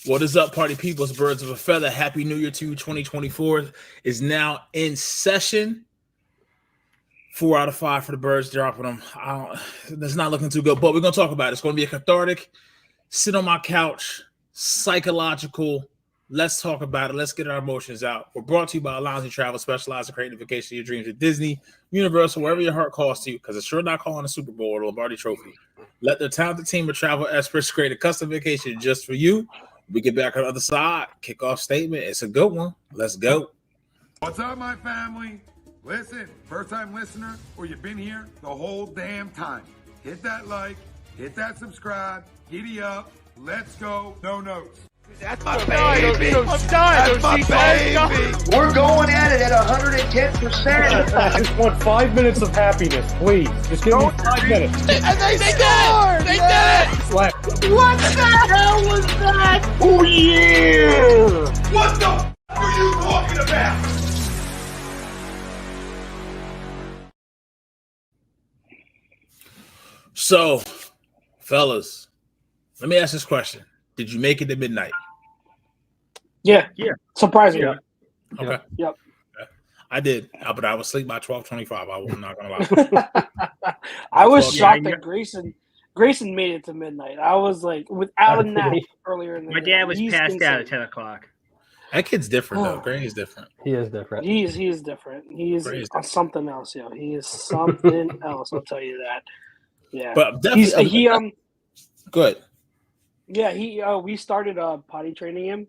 What is up, party people? It's Birds of a Feather. Happy New Year to you. 2024 is now in session. 4 out of 5 for the Birds, dropping them. That's not looking too good, but we're going to talk about it. It's going to be a cathartic, sit on my couch, psychological. Let's talk about it. Let's get our emotions out. We're brought to you by Alonzi Travel, specialized in creating vacation of your dreams at Disney, Universal, wherever your heart calls to you, because it's sure not calling a Super Bowl or a Lombardi Trophy. Let their talented team of travel experts create a custom vacation just for you. We get back on the other side. Kickoff statement. It's a good one. Let's go. What's up, my family? Listen, first-time listener, or you've been here the whole damn time. Hit that like, hit that subscribe, giddy up, let's go, no notes. That's my baby. That's my baby. We're going at it at 110%. I just want 5 minutes of happiness, please. Just give me 5 minutes. And they scored! They did it! Slap. What the hell was that? Oh, yeah! What the f*** are you talking about? So, fellas, let me ask this question. Did you make it to midnight? Yeah. Surprisingly. Yeah. Okay. Yep. I did, but I was asleep by 12:25. I'm not going to lie. I was Well, shocked yeah, that Grayson made it to midnight. I was like, without a nap earlier in the My day. dad was He's passed out insane. at 10 o'clock. That kid's different, though. Gray is different. He is different. He is different. He is Gray is on something else, yo. He is something else. I'll tell you that. Yeah. But definitely, good. Yeah, we started potty training him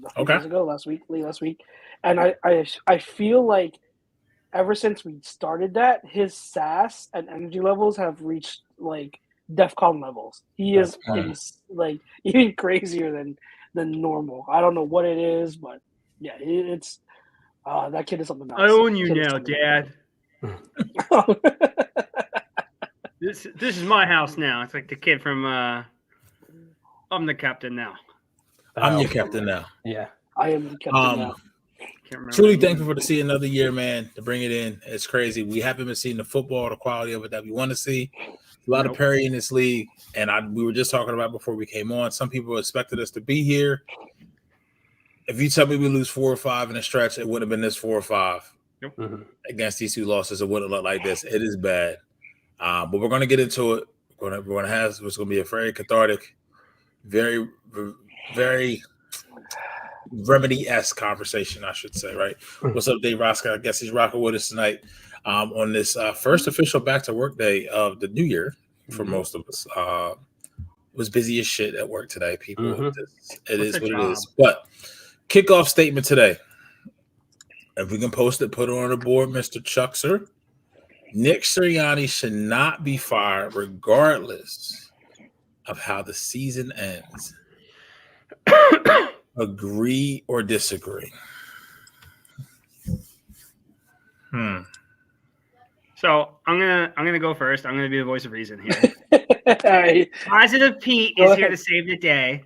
a few Okay. days ago, late last week. And I feel like ever since we started that, his sass and energy levels have reached like DEFCON levels. He is like even crazier than normal. I don't know what it is, but yeah, it's that kid is something else. I own you Kid is now, something Dad. else. This is my house now. It's like the kid from I'm the captain now. I'm your captain now. Yeah. I am the captain now. Can't remember. Truly thankful to see another year, man, to bring it in. It's crazy. We haven't been seeing the football, the quality of it that we want to see. A lot of Perry in this league, and we were just talking about before we came on. Some people expected us to be here. If you tell me we lose 4 or 5 in a stretch, it wouldn't have been this 4 or 5 against these 2 losses. It wouldn't look like this. It is bad, but we're going to get into it. We're going to have it's going to be a very cathartic, very, very remedy-esque conversation, I should say. Right? What's up, Dave Roscoe? I guess he's rocking with us tonight. On this first official back-to-work day of the new year for most of us. Was busy as shit at work today, people. It is what it is. But kickoff statement today. If we can post it, put it on the board, Mr. Chuckser. Nick Sirianni should not be fired regardless of how the season ends. Agree or disagree? So I'm gonna go first. I'm gonna be the voice of reason here. Positive Pete is here to save the day.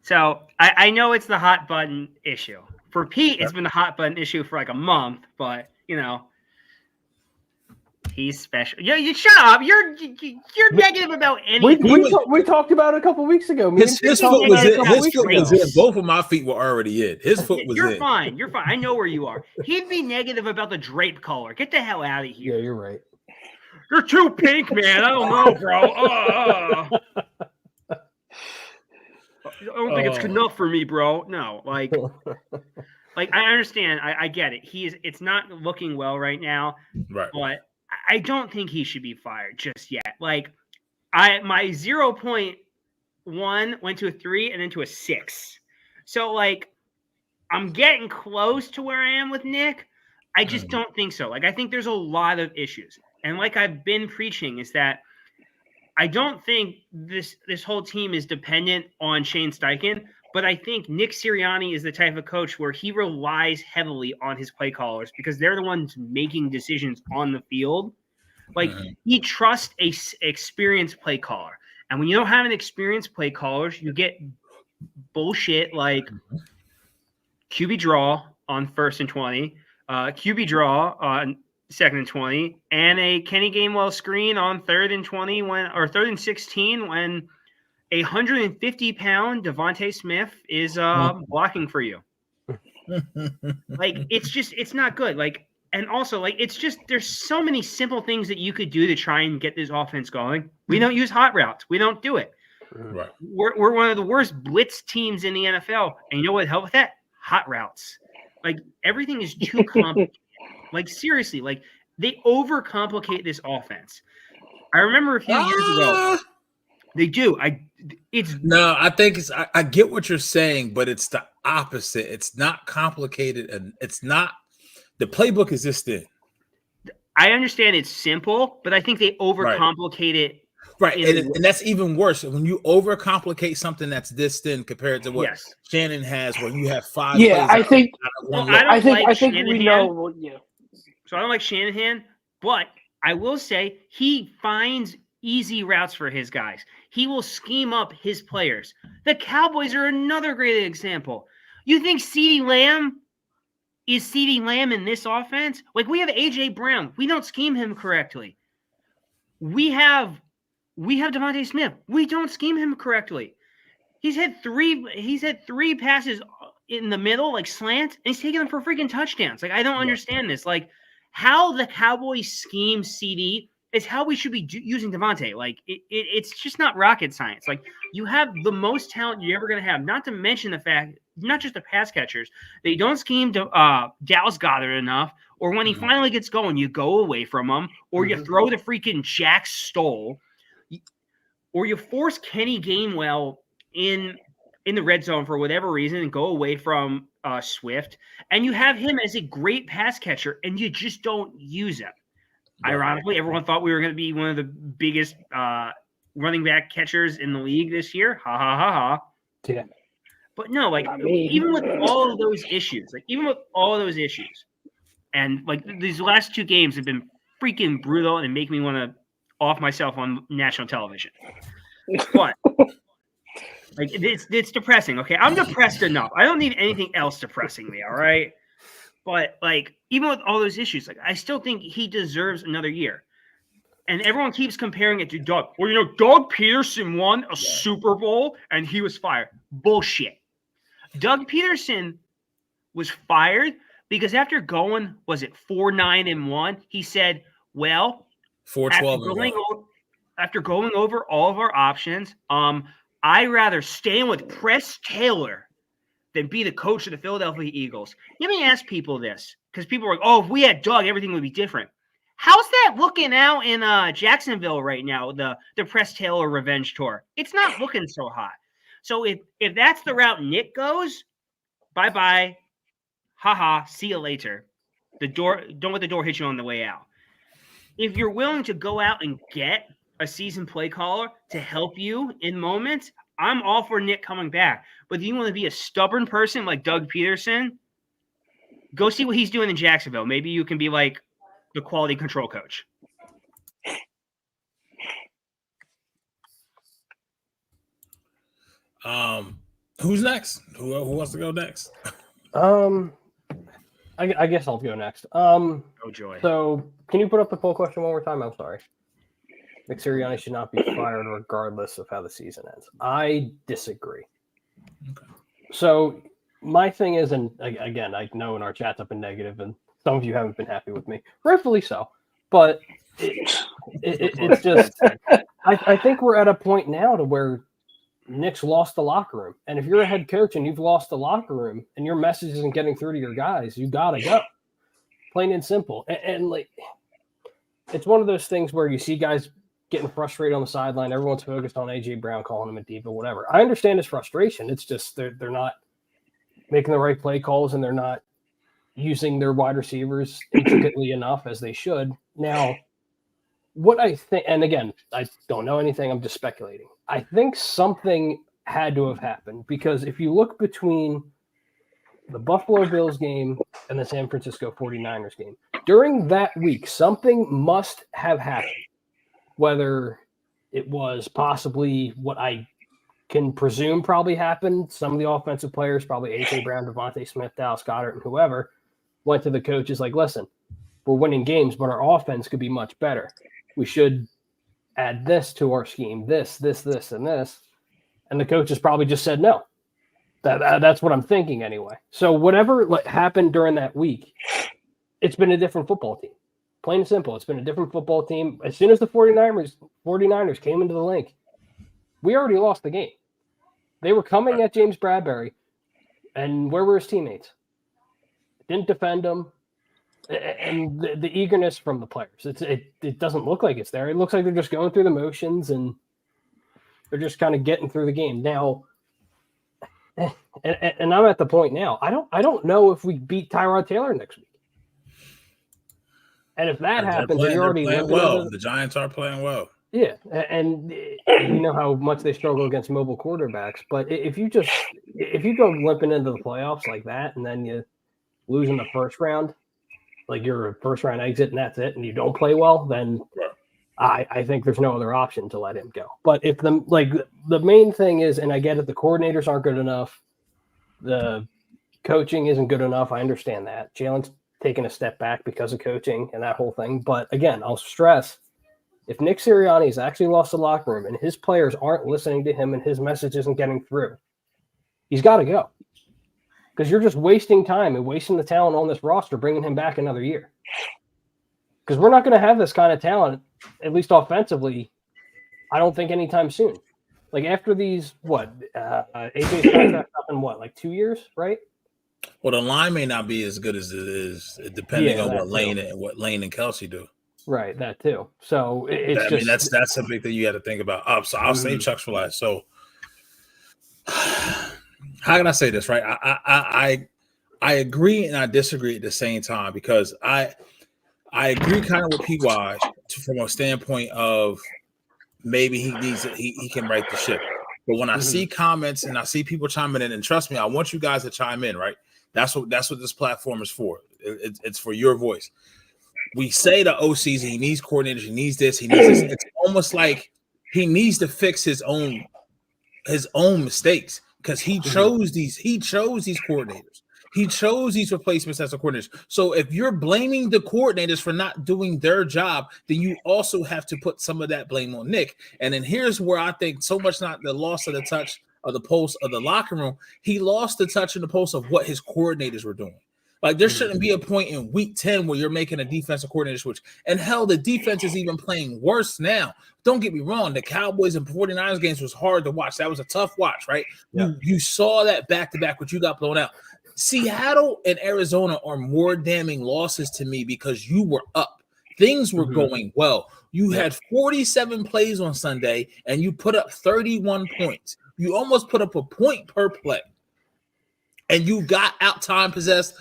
So I know it's the hot button issue. For Pete, it's been the hot button issue for like a month, but he's special. You shut up. You're negative about anything. We talked about it a couple weeks ago. His foot was in. His foot was in. Both of my feet were already in. His foot was in. You're fine. You're fine. I know where you are. He'd be negative about the drape color. Get the hell out of here. Yeah, you're right. You're too pink, man. I don't know, bro. I don't think it's enough for me, bro. No, like I understand. I get it. It's not looking well right now. Right. But I don't think he should be fired just yet. Like my 0.1 went to a 3 and then to a 6. So like I'm getting close to where I am with Nick. I just don't think so. Like I think there's a lot of issues. And like I've been preaching is that I don't think this whole team is dependent on Shane Steichen, but I think Nick Sirianni is the type of coach where he relies heavily on his play callers because they're the ones making decisions on the field. Like he trusts a experienced play caller. And when you don't have an experienced play callers, you get bullshit like QB draw on 1st and 20, QB draw on 2nd and 20, and a Kenny Gainwell screen on 3rd and 20 or 3rd and 16 when 150-pound Devontae Smith is blocking for you. Like, it's not good. Like, and also, like, it's just, there's so many simple things that you could do to try and get this offense going. We don't use hot routes. We don't do it. Right. We're one of the worst blitz teams in the NFL. And you know what helped with that? Hot routes. Like, everything is too complicated. Like, seriously, like, they overcomplicate this offense. I remember a few years ago. They do. I think it's. I get what you're saying, but it's the opposite. It's not complicated, and it's not. The playbook is this thin. I understand it's simple, but I think they overcomplicate it. Right, and that's even worse when you overcomplicate something that's this thin compared to what Shannon has, where you have 5. Yeah, I think. I think we know. Well, yeah. So I don't like Shanahan, but I will say he finds easy routes for his guys. He will scheme up his players. The Cowboys are another great example. You think CeeDee Lamb is CeeDee Lamb in this offense? Like, we have A.J. Brown. We don't scheme him correctly. We have Devontae Smith. We don't scheme him correctly. He's had three passes in the middle, like slant, and he's taking them for freaking touchdowns. Like, I don't understand this. Like, how the Cowboys scheme CD is how we should be using Devontae. Like, it's just not rocket science. Like, you have the most talent you're ever going to have, not to mention the fact, not just the pass catchers, they don't scheme Dallas Goedert enough, or when he finally gets going, you go away from him, or you throw the freaking Jack Stoll, or you force Kenny Gainwell in the red zone for whatever reason and go away from Swift, and you have him as a great pass catcher, and you just don't use him. Ironically, everyone thought we were going to be one of the biggest running back catchers in the league this year. Ha, ha, ha, ha. Yeah. But no, like, even with all of those issues, and, like, these last 2 games have been freaking brutal and make me want to off myself on national television. But like, it's depressing. Okay, I'm depressed enough. I don't need anything else depressing me. All right, but, like, even with all those issues, like, I still think he deserves another year. And everyone keeps comparing it to Doug. Well, you know, Doug Peterson won a Super Bowl and he was fired. Bullshit. Doug Peterson was fired because after going, was it 4-9-1? He said, "Well, 4-12 after going over all of our options, I'd rather stand with Press Taylor than be the coach of the Philadelphia Eagles." Let me ask people this, because people are like, "Oh, if we had Doug, everything would be different." How's that looking out in Jacksonville right now, the Press Taylor revenge tour? It's not looking so hot. So if that's the route Nick goes, bye-bye, haha, see you later. Don't let the door hit you on the way out. If you're willing to go out and get a seasoned play caller to help you in moments, I'm all for Nick coming back. But if you want to be a stubborn person like Doug Peterson, go see what he's doing in Jacksonville. Maybe you can be like the quality control coach. Who's next? Who wants to go next? I guess I'll go next. Oh joy. So can you put up the poll question one more time? I'm sorry. Nick Sirianni should not be fired regardless of how the season ends. I disagree. Okay. So my thing is, and again, I know in our chats I've been negative, and some of you haven't been happy with me, rightfully so. But it's just, I think we're at a point now to where Nick's lost the locker room. And if you're a head coach and you've lost the locker room and your message isn't getting through to your guys, you got to go. Plain and simple. And like, it's one of those things where you see guys getting frustrated on the sideline. Everyone's focused on A.J. Brown, calling him a diva, whatever. I understand his frustration. It's just they're not making the right play calls and they're not using their wide receivers intricately enough as they should. Now, what I think, and again, I don't know anything. I'm just speculating. I think something had to have happened because if you look between the Buffalo Bills game and the San Francisco 49ers game, during that week, something must have happened. Whether it was possibly what I can presume probably happened, some of the offensive players, probably A.J. Brown, Devontae Smith, Dallas Goedert, and whoever, went to the coaches like, listen, we're winning games, but our offense could be much better. We should add this to our scheme, this, and this. And the coaches probably just said no. That's what I'm thinking anyway. So whatever happened during that week, it's been a different football team. Plain and simple, it's been a different football team. As soon as the 49ers came into the link, we already lost the game. They were coming at James Bradbury, and where were his teammates? Didn't defend him. And the eagerness from the players, it doesn't look like it's there. It looks like they're just going through the motions, and they're just kind of getting through the game. Now, and I'm at the point now, I don't know if we beat Tyrod Taylor next week. And if that happens, you're already playing well. The Giants are playing well. Yeah, and you know how much they struggle against mobile quarterbacks. But if you go limping into the playoffs like that, and then you lose in the first round, like you're a first round exit and that's it, and you don't play well, then I think there's no other option to let him go. But if the main thing is, and I get it, the coordinators aren't good enough, the coaching isn't good enough. I understand that. Jalen's taken a step back because of coaching and that whole thing. But again, I'll stress, if Nick Sirianni has actually lost the locker room and his players aren't listening to him and his message isn't getting through, he's got to go. Because you're just wasting time and wasting the talent on this roster, bringing him back another year. Because we're not going to have this kind of talent, at least offensively, I don't think anytime soon. Like after these, AJ's contract up in 2 years, right? Well, the line may not be as good as it is, depending on what Lane and Kelsey do. Right, that too. So that's a big thing you got to think about. So I'll save Chuck's for last. So how can I say this? Right, I agree and I disagree at the same time, because I agree kind of with PY from a standpoint of maybe he can right the ship. But when I see comments and I see people chiming in, and trust me, I want you guys to chime in, right? That's what this platform is for. It's for your voice. We say the OCs, he needs coordinators, he needs this, he needs this. It's almost like he needs to fix his own mistakes, because he chose these coordinators. He chose these replacements as a coordinator. So if you're blaming the coordinators for not doing their job, then you also have to put some of that blame on Nick. And then here's where I think so much not the loss of the touch of the pulse of the locker room. He lost the touch and the pulse of what his coordinators were doing. Like there shouldn't be a point in week 10 where you're making a defensive coordinator switch. And hell, the defense is even playing worse now. Don't get me wrong. The Cowboys and 49ers games was hard to watch. That was a tough watch, right? Yeah. You saw that back-to-back, but you got blown out. Seattle and Arizona are more damning losses to me because you were up. Things were going well. You had 47 plays on Sunday, and you put up 31 points. You almost put up a point per play. And you got out time possessed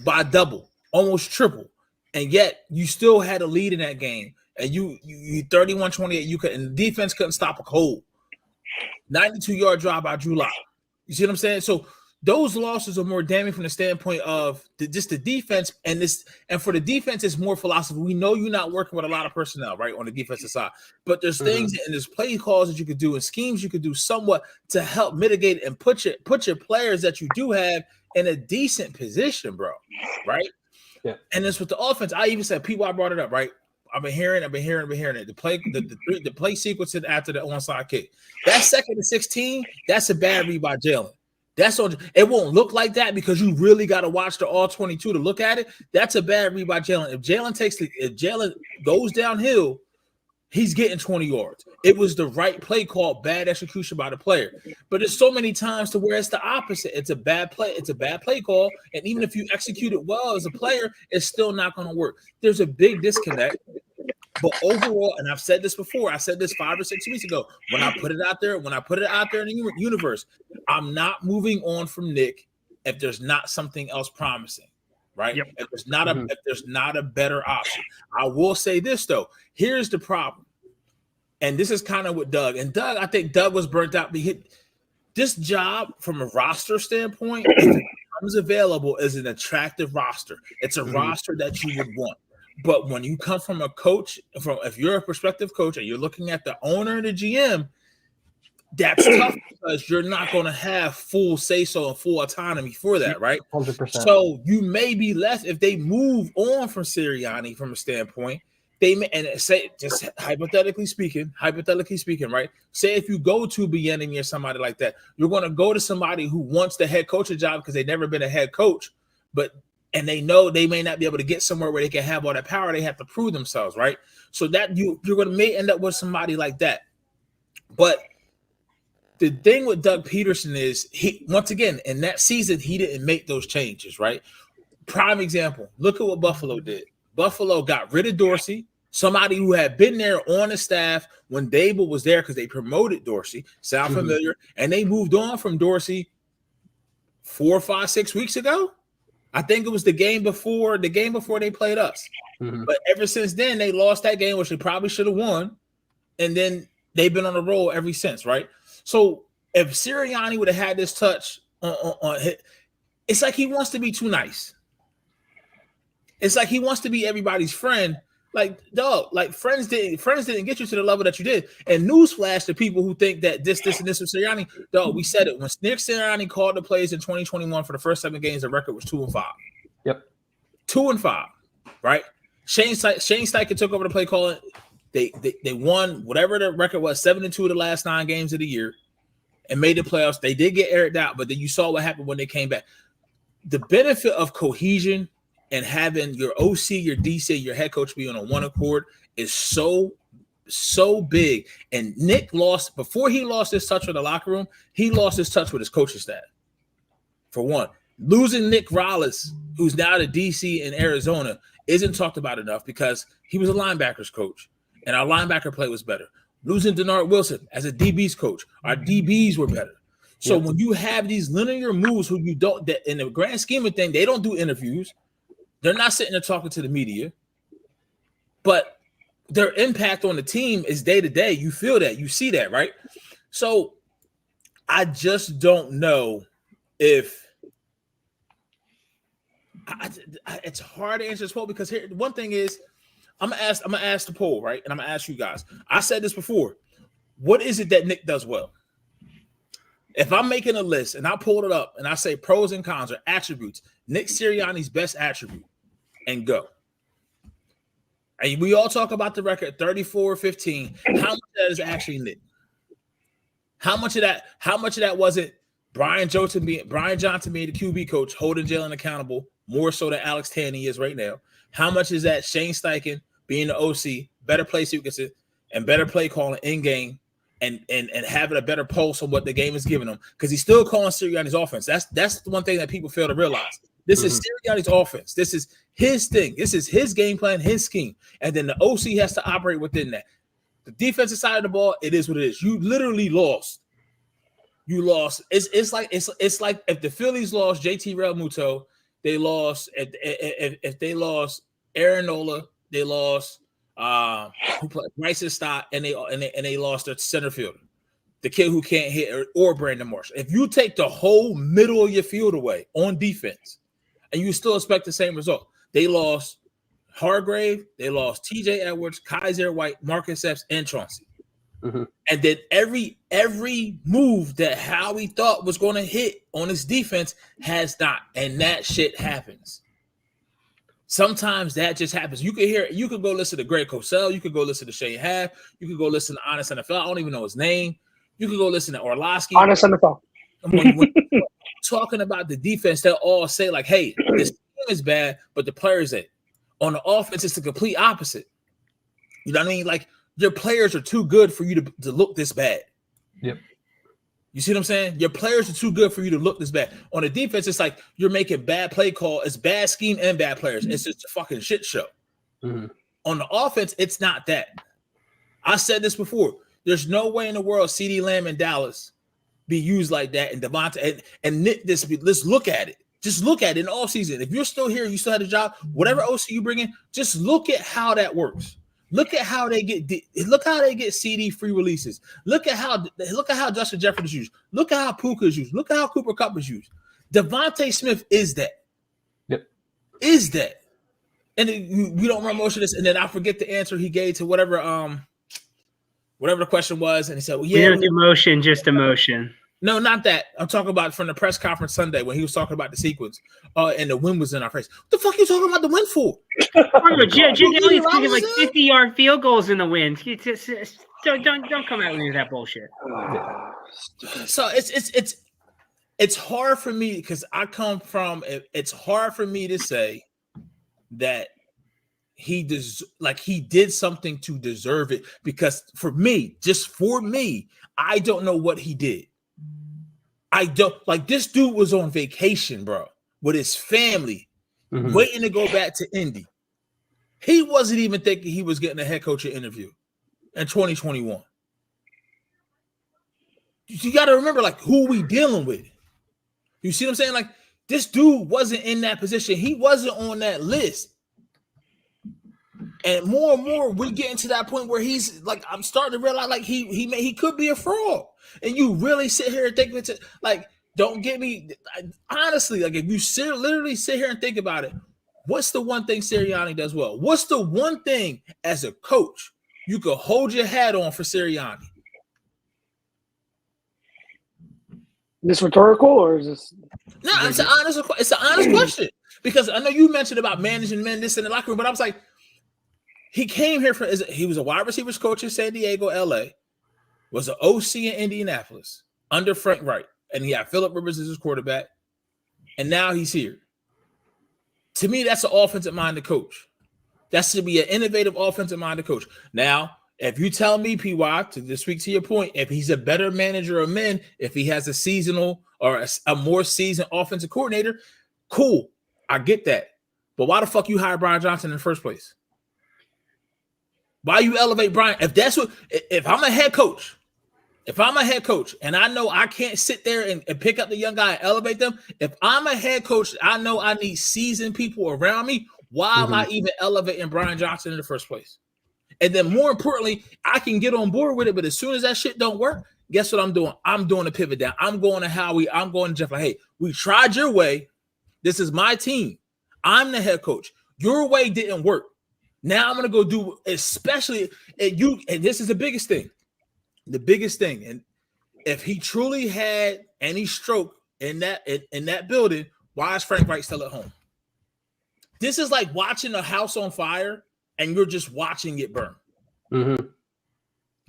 by double, almost triple. And yet you still had a lead in that game. And you 31-28, you could, and the defense couldn't stop a cold. 92-yard drive by Drew Lock. You see what I'm saying? So those losses are more damning from the standpoint of just the defense, and for the defense, it's more philosophy. We know you're not working with a lot of personnel, right, on the defensive side, but there's things and there's play calls that you could do and schemes you could do somewhat to help mitigate and put your players that you do have in a decent position, bro, right? Yeah. And it's with the offense. I even said, PY brought it up, right? I've been hearing it. The play sequence after the onside kick. That 2nd and 16, that's a bad read by Jalen. That's all. It won't look like that because you really got to watch the all 22 to look at it. That's a bad read by Jalen. If Jalen goes downhill, he's getting 20 yards. It was the right play call, bad execution by the player. But there's so many times to where it's the opposite. It's a bad play. It's a bad play call. And even if you execute it well as a player, it's still not going to work. There's a big disconnect. But overall, and I've said this before, I said this 5 or 6 weeks ago, when I put it out there in the universe, I'm not moving on from Nick if there's not something else promising, right? Yep. If there's not a better option. I will say this though, here's the problem. And this is kind of with Doug. And Doug, I think Doug was burnt out. This job from a roster standpoint, if it becomes available, is an attractive roster. It's a roster that you would want. But when you come from a coach, if you're a prospective coach and you're looking at the owner and the GM, that's tough because you're not going to have full say-so and full autonomy for that, right? 100%. So you may be less if they move on from Sirianni from a standpoint. they may, and say just hypothetically speaking, right? Say if you go to Bieniemy or somebody like that, you're going to go to somebody who wants the head coaching job because they've never been a head coach, and they know they may not be able to get somewhere where they can have all that power. They have to prove themselves, right? So that you're going to may end up with somebody like that. But the thing with Doug Peterson is he, once again, in that season, he didn't make those changes, right? Prime example, look at what Buffalo did. Buffalo got rid of Dorsey, somebody who had been there on the staff when Dable was there because they promoted Dorsey, sound familiar, and they moved on from Dorsey 4, 5, 6 weeks ago. I think it was the game before they played us. But ever since then, they lost that game, which they probably should have won, and then they've been on the roll ever since, right? So if Sirianni would have had this touch on it's like he wants to be too nice. It's like he wants to be everybody's friend. Like, dog, like friends didn't get you to the level that you did. And newsflash to people who think that this with Sirianni, dog, we said it. When Nick Sirianni called the plays in 2021 for the first 7 games, the record was 2-5. Yep. 2-5, right? Shane Steichen took over the play calling. They won whatever the record was, 7-2 the last 9 games of the year, and made the playoffs. They did get aired out, but then you saw what happened when they came back. The benefit of cohesion and having your OC, your DC, your head coach be on one accord is so big. And Nick before he lost his touch with the locker room, he lost his touch with his coaching staff. For one, losing Nick Rallis, who's now the DC in Arizona, isn't talked about enough because he was a linebackers coach, and our linebacker play was better. Losing Denard Wilson as a DB's coach, our DBs were better. So when you have these linear moves who you don't, that in the grand scheme of things, they don't do interviews. They're not sitting there talking to the media, but their impact on the team is day to day. You feel that, you see that, right? So I just don't know if it's hard to answer this poll because here, one thing is, I'm gonna ask the poll, right? And I'm gonna ask you guys. I said this before. What is it that Nick does well? If I'm making a list and I pulled it up and I say pros and cons or attributes, Nick Sirianni's best attribute, and go. And we all talk about the record 34-15. How much of that is actually Nick? How much of that wasn't Brian Johnson being the QB coach, holding Jalen accountable more so than Alex Tanney is right now? How much is that Shane Steichen being the OC, better play sequences, and better play calling in game, and having a better pulse on what the game is giving them? Because he's still calling Sirianni's offense. That's the one thing that people fail to realize. This is Sirianni's offense. This is his thing. This is his game plan, his scheme. And then the OC has to operate within that. The defensive side of the ball, it is what it is. You literally lost. You lost. It's like if the Phillies lost JT Realmuto, they lost. If they lost Aaron Nola, they lost Bryson Stott, and they lost their center fielder, the kid who can't hit, or Brandon Marshall. If you take the whole middle of your field away on defense, and you still expect the same result, they lost Hargrave, they lost TJ Edwards, Kaiser White, Marcus Epps, and Chauncey. And then every move that Howie thought was going to hit on his defense has not, and that shit happens. Sometimes that just happens. You could go listen to Greg Cosell, you could go listen to Shane Haff, you could go listen to Honest NFL. I don't even know his name. You could go listen to Orlovsky. Honest NFL. When talking about the defense, they'll all say like, "Hey, this team is bad, but the players ain't." On the offense, it's the complete opposite. You know what I mean? Like, your players are too good for you to look this bad. Yep. You see what I'm saying? Your players are too good for you to look this bad. On the defense, it's like you're making bad play call. It's bad scheme and bad players. It's just a fucking shit show. On the offense, it's not that. I said this before. There's no way in the world CeeDee Lamb in Dallas be used like that, and Devonta and Nick. Let's look at it. Just look at it in all season. If you're still here, you still have a job. Whatever OC you bring in, just look at how that works. Look at how they get CD free releases. Look at how Justin Jefferson is used. Look at how Puka is used. Look at how Cooper Kupp is used. Devontae Smith is that. Yep. Is that. And we don't run motion this, and then I forget the answer he gave to whatever the question was, and he said, "Well, yeah, we don't do motion, just emotion." No, not that. I'm talking about from the press conference Sunday when he was talking about the sequence. And the wind was in our face. What the fuck are you talking about the wind for? Jim Kelly's kicking like 50-yard field goals in the wind. Don't come out with that bullshit. So it's hard for me because I come from. It's hard for me to say that he did something to deserve it, because for me, I don't know what he did. I don't like this dude was on vacation, bro, with his family, waiting to go back to Indy. He wasn't even thinking he was getting a head coaching interview in 2021. You got to remember, like, who we dealing with. You see what I'm saying? Like, this dude wasn't in that position. He wasn't on that list. And more, we get into that point where he's like, I'm starting to realize, like, he could be a fraud. And you really sit here and think it's like, don't get me honestly, like, if you literally sit here and think about it, what's the one thing Sirianni does well? What's the one thing as a coach you could hold your hat on for Sirianni? This rhetorical, or is this? No, it's an honest question, because I know you mentioned about managing men this in the locker room, but I was like, he came here he was a wide receivers coach in San Diego, LA, was an OC in Indianapolis under Frank Wright, and he had Phillip Rivers as his quarterback, and now he's here. To me, that's an offensive-minded coach. That should be an innovative offensive-minded coach. Now, if you tell me, PY, to speak to your point, if he's a better manager of men, if he has a seasonal or a more seasoned offensive coordinator, cool. I get that. But why the fuck you hire Brian Johnson in the first place? Why you elevate Brian? If I'm a head coach, and I know I can't sit there and pick up the young guy and elevate them, if I'm a head coach, I know I need seasoned people around me. Why am I even elevating Brian Johnson in the first place? And then more importantly, I can get on board with it, but as soon as that shit don't work, guess what I'm doing? I'm doing a pivot down. I'm going to Howie. I'm going to Jeff. Like, hey, we tried your way. This is my team. I'm the head coach. Your way didn't work. Now I'm going to go do, especially and this is the biggest thing. The biggest thing. And if he truly had any stroke in that building, why is Frank Wright still at home? This is like watching a house on fire and you're just watching it burn. Mm-hmm.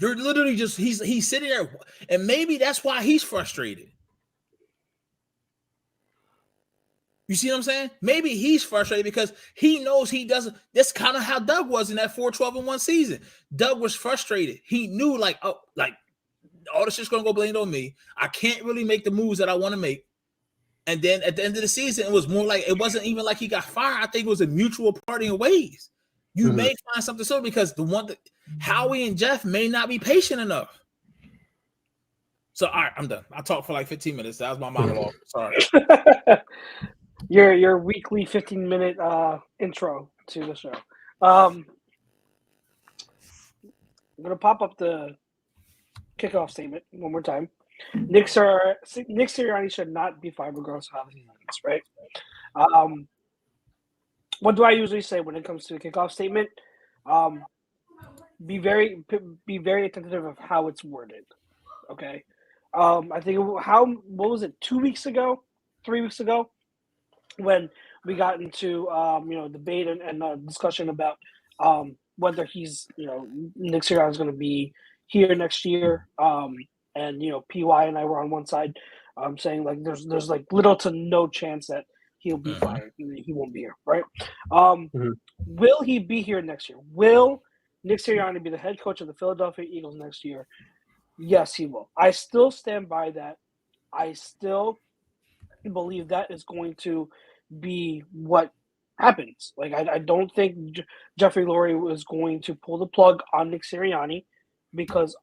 You're literally just he's sitting there, and maybe that's why he's frustrated. You see what I'm saying? Maybe he's frustrated because he knows he doesn't. That's kind of how Doug was in that 4-12-1 season. Doug was frustrated. He knew, like, oh, like, all this shit's gonna go blamed on me. I can't really make the moves that I want to make. And then at the end of the season, it was more like, it wasn't even like he got fired. I think it was a mutual parting of ways. You may find something so, because the one that Howie and Jeff may not be patient enough. So, all right, I'm done. I talked for like 15 minutes. That was my monologue. Sorry. Your weekly 15-minute intro to the show. I'm gonna pop up the kickoff statement one more time. Nick Sirianni should not be fired regardless of how he lands, right? What do I usually say when it comes to a kickoff statement? Be very attentive of how it's worded. Okay. I think what was it, 2 weeks ago, 3 weeks ago, when we got into debate and discussion about whether he's Nick Sirianni is going to be here next year, and PY and I were on one side saying like there's like little to no chance that he'll be fired. He won't be here, right? Will he be here next year? Will Nick Sirianni be the head coach of the Philadelphia Eagles next year? Yes, he will. I still stand by that. I still believe that is going to be what happens. Like, I don't think Jeffrey Lurie is going to pull the plug on Nick Sirianni, because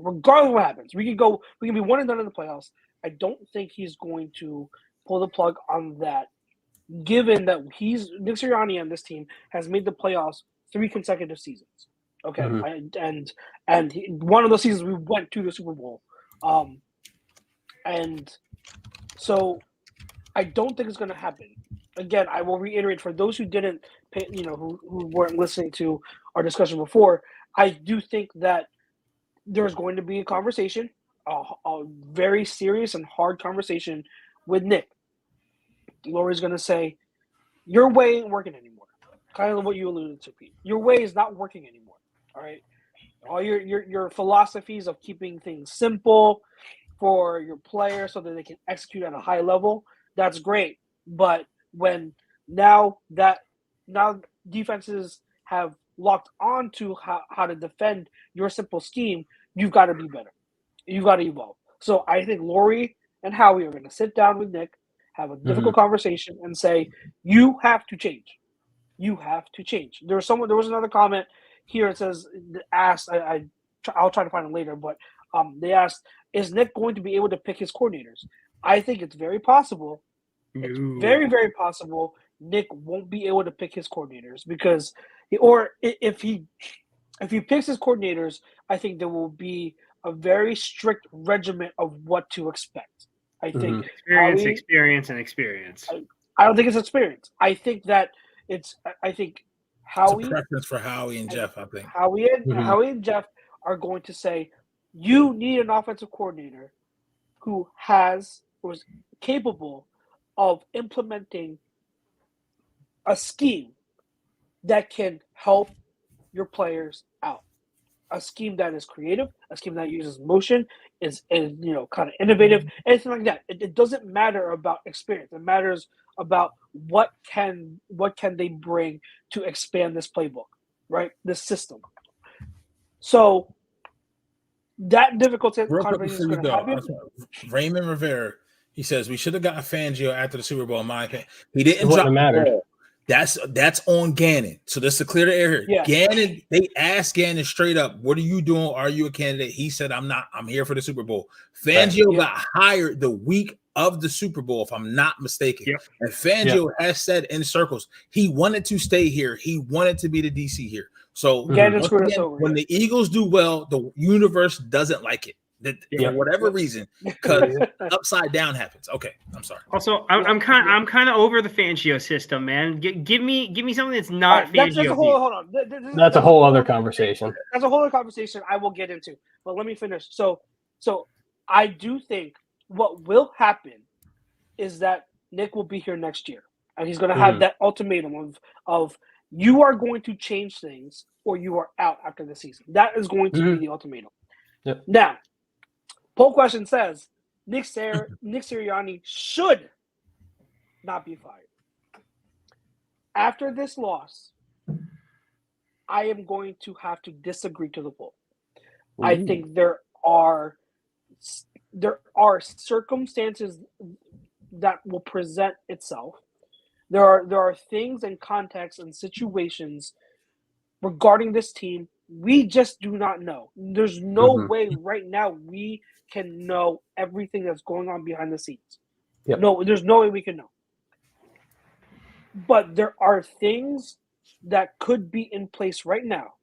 regardless of what happens, we can be one and done in the playoffs. I don't think he's going to pull the plug on that, given that Nick Sirianni and this team has made the playoffs 3 consecutive seasons. Okay, and one of those seasons we went to the Super Bowl, and so I don't think it's going to happen. Again, I will reiterate for those who didn't pay, who weren't listening to our discussion before. I do think that there's going to be a conversation a very serious and hard conversation with Nick, Lori's going to say, your way ain't working anymore. Kind of what you alluded to, Pete. Your way is not working anymore. All right. All your philosophies of keeping things simple for your players so that they can execute at a high level, that's great. But when now defenses have locked on to how to defend your simple scheme, you've got to be better. You've got to evolve. So I think Lori and Howie are going to sit down with Nick, have a difficult conversation, and say, you have to change. You have to change. There was another comment here. It says, asked, I'll try to find it later, but they asked, is Nick going to be able to pick his coordinators? I think it's very possible. It's very, very possible Nick won't be able to pick his coordinators because, or if he picks his coordinators, I think there will be a very strict regimen of what to expect. I think experience. I don't think it's experience. I think that I think Howie. It's a preference for Howie and Jeff. I think Howie and Jeff are going to say, you need an offensive coordinator who was capable of implementing a scheme that can help your players out. A scheme that is creative, a scheme that uses motion, is kind of innovative, anything like that. It doesn't matter about experience. It matters about what can they bring to expand this playbook, right? This system. So that difficult conversation is going to happen. Raymond Rivera, he says we should have gotten Fangio after the Super Bowl. In my opinion, he didn't drop the matter. ball. That's on Gannon. So just to clear the air here. Yeah. Gannon, they asked Gannon straight up, what are you doing? Are you a candidate? He said, I'm not. I'm here for the Super Bowl. Fangio got hired the week of the Super Bowl, if I'm not mistaken. Yep. And Fangio has said in circles, he wanted to stay here. He wanted to be the DC here. So again, when the Eagles do well, the universe doesn't like it. For whatever reason, because upside down happens. Okay, I'm sorry. Also, I'm kind of over the Fangio system, man. Give me something that's not Fangio. Hold on. That's a whole other conversation. That's a whole other conversation I will get into. But let me finish. So I do think what will happen is that Nick will be here next year, and he's going to have that ultimatum of you are going to change things or you are out after the season. That is going to be the ultimatum. Yep. Now, poll question says Nick Sirianni should not be fired. After this loss, I am going to have to disagree to the poll. I think there are circumstances that will present itself. There are things and contexts and situations regarding this team we just do not know. There's no way right now we can know everything that's going on behind the scenes. Yep. No, there's no way we can know. But there are things that could be in place right now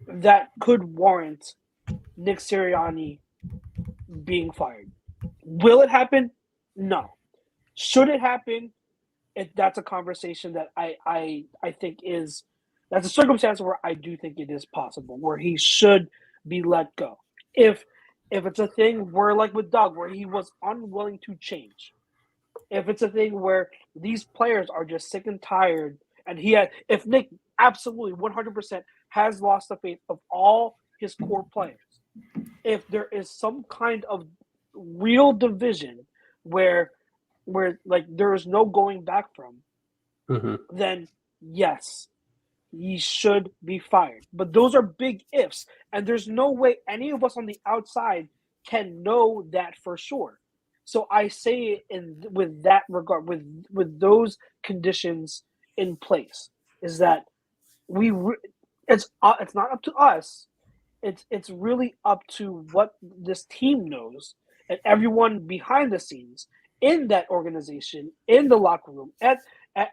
that could warrant Nick Sirianni being fired. Will it happen? No. Should it happen? That's a conversation that I think is – that's a circumstance where I do think it is possible, where he should be let go. If it's a thing where, like with Doug, where he was unwilling to change, if it's a thing where these players are just sick and tired, and if Nick absolutely 100% has lost the faith of all his core players, if there is some kind of real division where like there is no going back from, then yes, he should be fired. But those are big ifs, and there's no way any of us on the outside can know that for sure. So I say with that regard, with those conditions in place, is that it's not up to us. It's really up to what this team knows and everyone behind the scenes in that organization, in the locker room, at the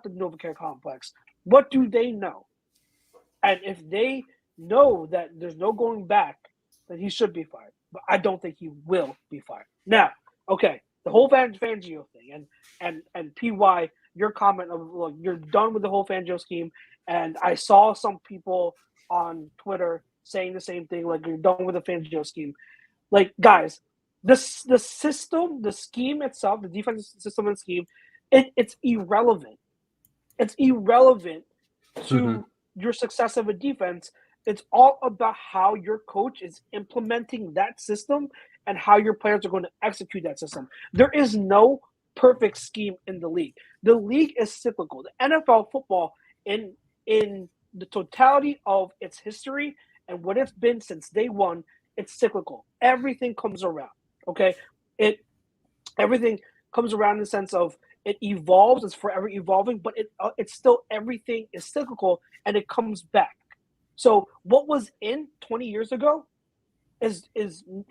NovaCare complex. What do they know? And if they know that there's no going back, then he should be fired. But I don't think he will be fired. Now, okay, the whole Fangio thing, and PY, your comment of, look, you're done with the whole Fangio scheme, and I saw some people on Twitter saying the same thing. Like, you're done with the Fangio scheme. Like, guys, the system, the scheme itself, the defensive system and scheme, it's irrelevant. It's irrelevant to your success of a defense. It's all about how your coach is implementing that system and how your players are going to execute that system. There is no perfect scheme in the league. The league is cyclical. The NFL football, in the totality of its history and what it's been since day one, it's cyclical. Everything comes around. Okay, everything comes around in the sense of it evolves. It's forever evolving, but it's still, everything is cyclical and it comes back. So what was in 20 years ago is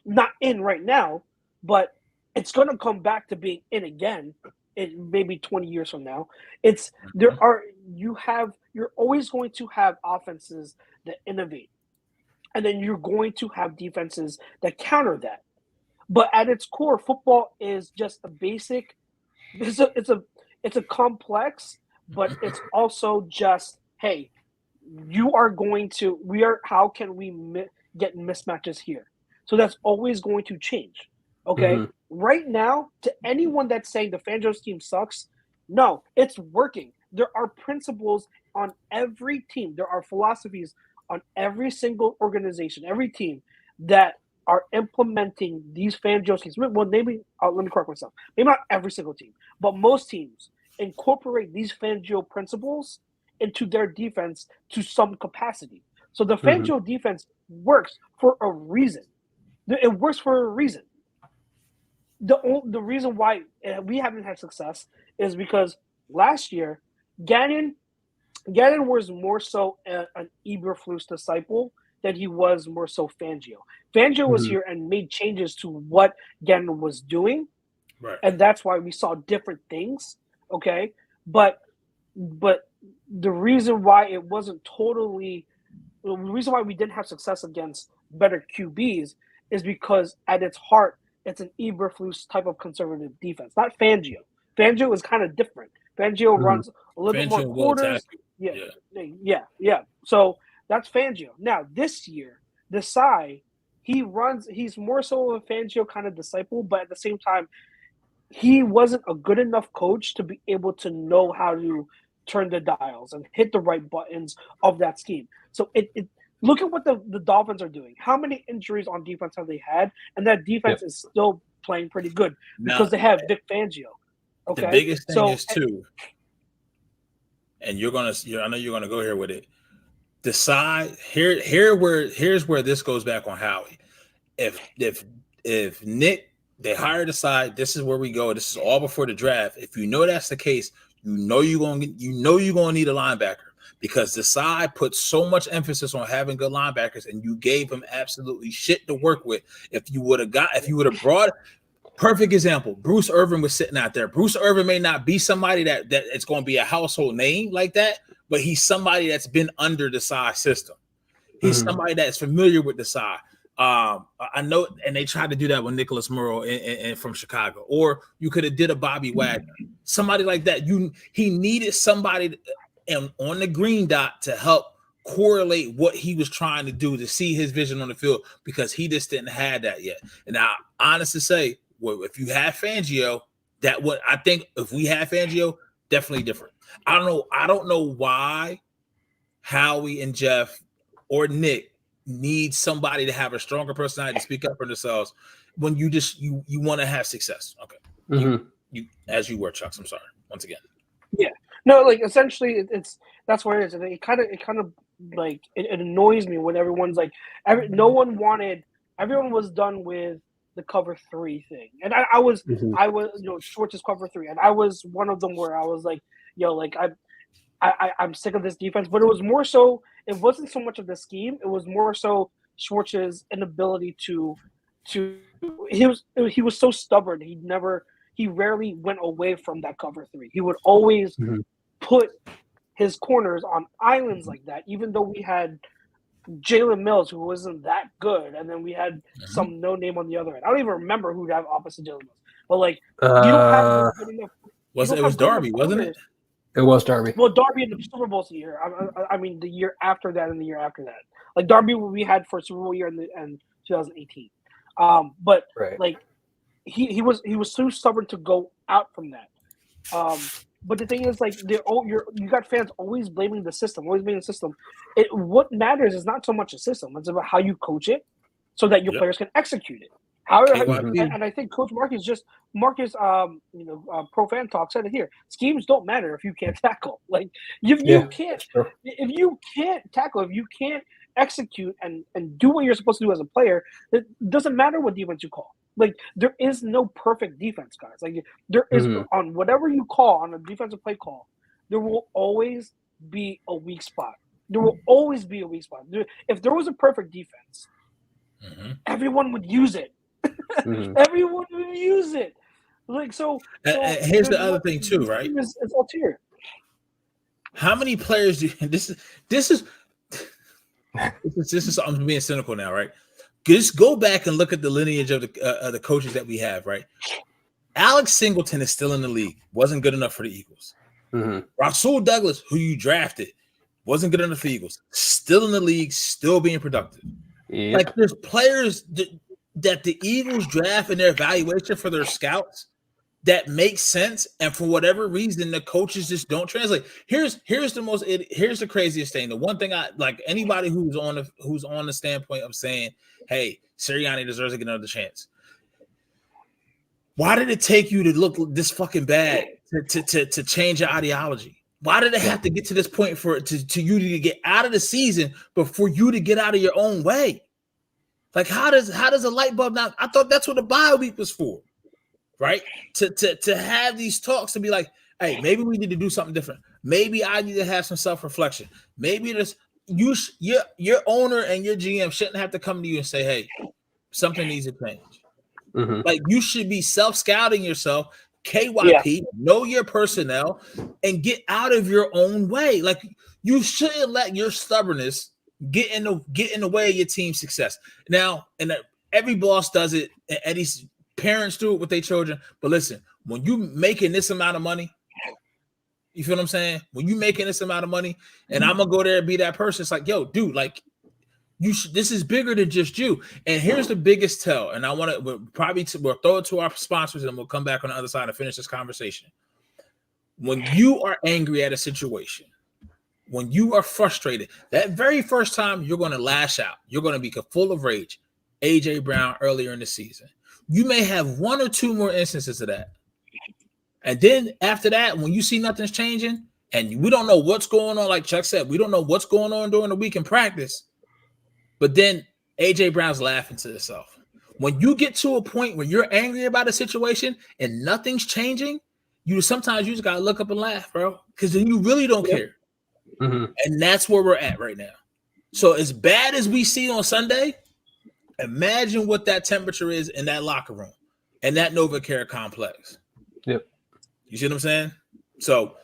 not in right now, but it's going to come back to being in again in maybe 20 years from now. You're always going to have offenses that innovate, and then you're going to have defenses that counter that. But at its core, football is just a basic. It's a complex, but it's also just, hey, how can we get mismatches here? So that's always going to change. Okay. Right now, to anyone that's saying the Fangio scheme sucks, no, it's working. There are principles on every team. There are philosophies on every single organization, every team that are implementing these Fangio schemes. Well, maybe let me correct myself. Maybe not every single team, but most teams incorporate these Fangio principles into their defense to some capacity. So the Fangio defense works for a reason. It works for a reason. The reason why we haven't had success is because last year, Gannon was more so an Eberflus disciple than he was more so Fangio. Fangio was here and made changes to what Gannon was doing, right? And that's why we saw different things. Okay, but the reason why it wasn't totally, the reason why we didn't have success against better QBs is because at its heart, it's an Eberflus type of conservative defense, not Fangio. Fangio is kind of different. Fangio runs a little bit more quarters. Yeah. So that's Fangio. Now this year, Desai, he's more so a Fangio kind of disciple, but at the same time, he wasn't a good enough coach to be able to know how to turn the dials and hit the right buttons of that scheme. So look at what the Dolphins are doing. How many injuries on defense have they had? And that defense is still playing pretty good because they have Vic Fangio. Okay. The biggest thing is too, and I know you're gonna go here with it. Decide here's where this goes back on Howie. If Nick, they hire Decide, this is where we go. This is all before the draft. If you know that's the case, you know you're gonna need a linebacker, because Desai put so much emphasis on having good linebackers, and you gave him absolutely shit to work with. If you would have brought, perfect example, Bruce Irvin was sitting out there. Bruce Irvin may not be somebody that it's going to be a household name like that, but he's somebody that's been under the Desai system. He's somebody that's familiar with Desai. I know, and they tried to do that with Nicholas Murrow and from Chicago, or you could have did a Bobby Wagner, somebody like that. He needed somebody on the green dot to help correlate what he was trying to do, to see his vision on the field, because he just didn't have that yet. And I honestly say, well, if you have Fangio, I think if we have Fangio, definitely different. I don't know why Howie and Jeff or Nick need somebody to have a stronger personality to speak up for themselves when you want to have success. Okay. You as you were, Chucks. I'm sorry. Once again. Yeah. No, like essentially that's where it is. And it kind of like it annoys me when everyone's like everyone was done with the cover 3 thing. And I was Schwartz's cover 3, and I was one of them where I was like, I'm sick of this defense. But it was more so, it wasn't so much of the scheme, it was more so Schwartz's inability to he was so stubborn. He rarely went away from that cover 3. He would always put his corners on islands like that, even though we had Jalen Mills, who wasn't that good, and then we had some no name on the other end. I don't even remember who'd have opposite Jalen Mills. But like, you don't have good enough. It was Darby, wasn't it? It was Darby. Well, Darby in the Super Bowl year. I mean, the year after that and the year after that. like Darby we had for Super Bowl year in 2018. But like he was too stubborn to go out from that. But the thing is, like, you got fans always blaming the system, What matters is not so much the system; it's about how you coach it, so that your players can execute it. And I think Coach Marcus, Pro Fan Talk said it here. Schemes don't matter if you can't tackle. Like if you can't tackle, if you can't execute and do what you're supposed to do as a player, it doesn't matter what defense you call. Like there is no perfect defense, guys. Like there is on whatever you call on a defensive play call, there will always be a weak spot. There will always be a weak spot. If there was a perfect defense, everyone would use it. Everyone would use it. Like so here's the other thing too, right? It's all tier. How many players do this is I'm being cynical now, right? Just go back and look at the lineage of the coaches that we have, right? Alex Singleton is still in the league. Wasn't good enough for the Eagles. Rasul Douglas, who you drafted, wasn't good enough for the Eagles. Still in the league, still being productive. Yep. Like there's players that the Eagles draft in their evaluation for their scouts that makes sense, and for whatever reason, the coaches just don't translate. Here's the craziest thing. The one thing I like anybody who's on the standpoint of saying, "Hey, Sirianni deserves to get another chance." Why did it take you to look this fucking bad to change your ideology? Why did it have to get to this point for to you to get out of the season, but for you to get out of your own way? Like how does a light bulb not? I thought that's what the bio week was for. Right? To have these talks to be like, hey, maybe we need to do something different. Maybe I need to have some self-reflection. Maybe your owner and your GM shouldn't have to come to you and say, hey, something needs to change. Like you should be self-scouting yourself, KYP, know your personnel, and get out of your own way. Like you shouldn't let your stubbornness get in the way of your team's success. Now, and every boss does it, and Eddie's parents do it with their children. But listen, when you making this amount of money, you feel what I'm saying? When you making this amount of money, and I'm gonna go there and be that person, it's like, yo, dude, like this is bigger than just you. And here's the biggest tell. And I want to we'll throw it to our sponsors, and we'll come back on the other side and finish this conversation. When you are angry at a situation, when you are frustrated, that very first time you're going to lash out, you're going to be full of rage. AJ Brown earlier in the season. You may have one or two more instances of that. And then after that, when you see nothing's changing and we don't know what's going on, like Chuck said, we don't know what's going on during the week in practice. But then AJ Brown's laughing to himself. When you get to a point where you're angry about a situation and nothing's changing, sometimes you just got to look up and laugh, bro, because then you really don't care. And that's where we're at right now. So as bad as we see on Sunday, imagine what that temperature is in that locker room and that NovaCare complex. Yep. You see what I'm saying? So,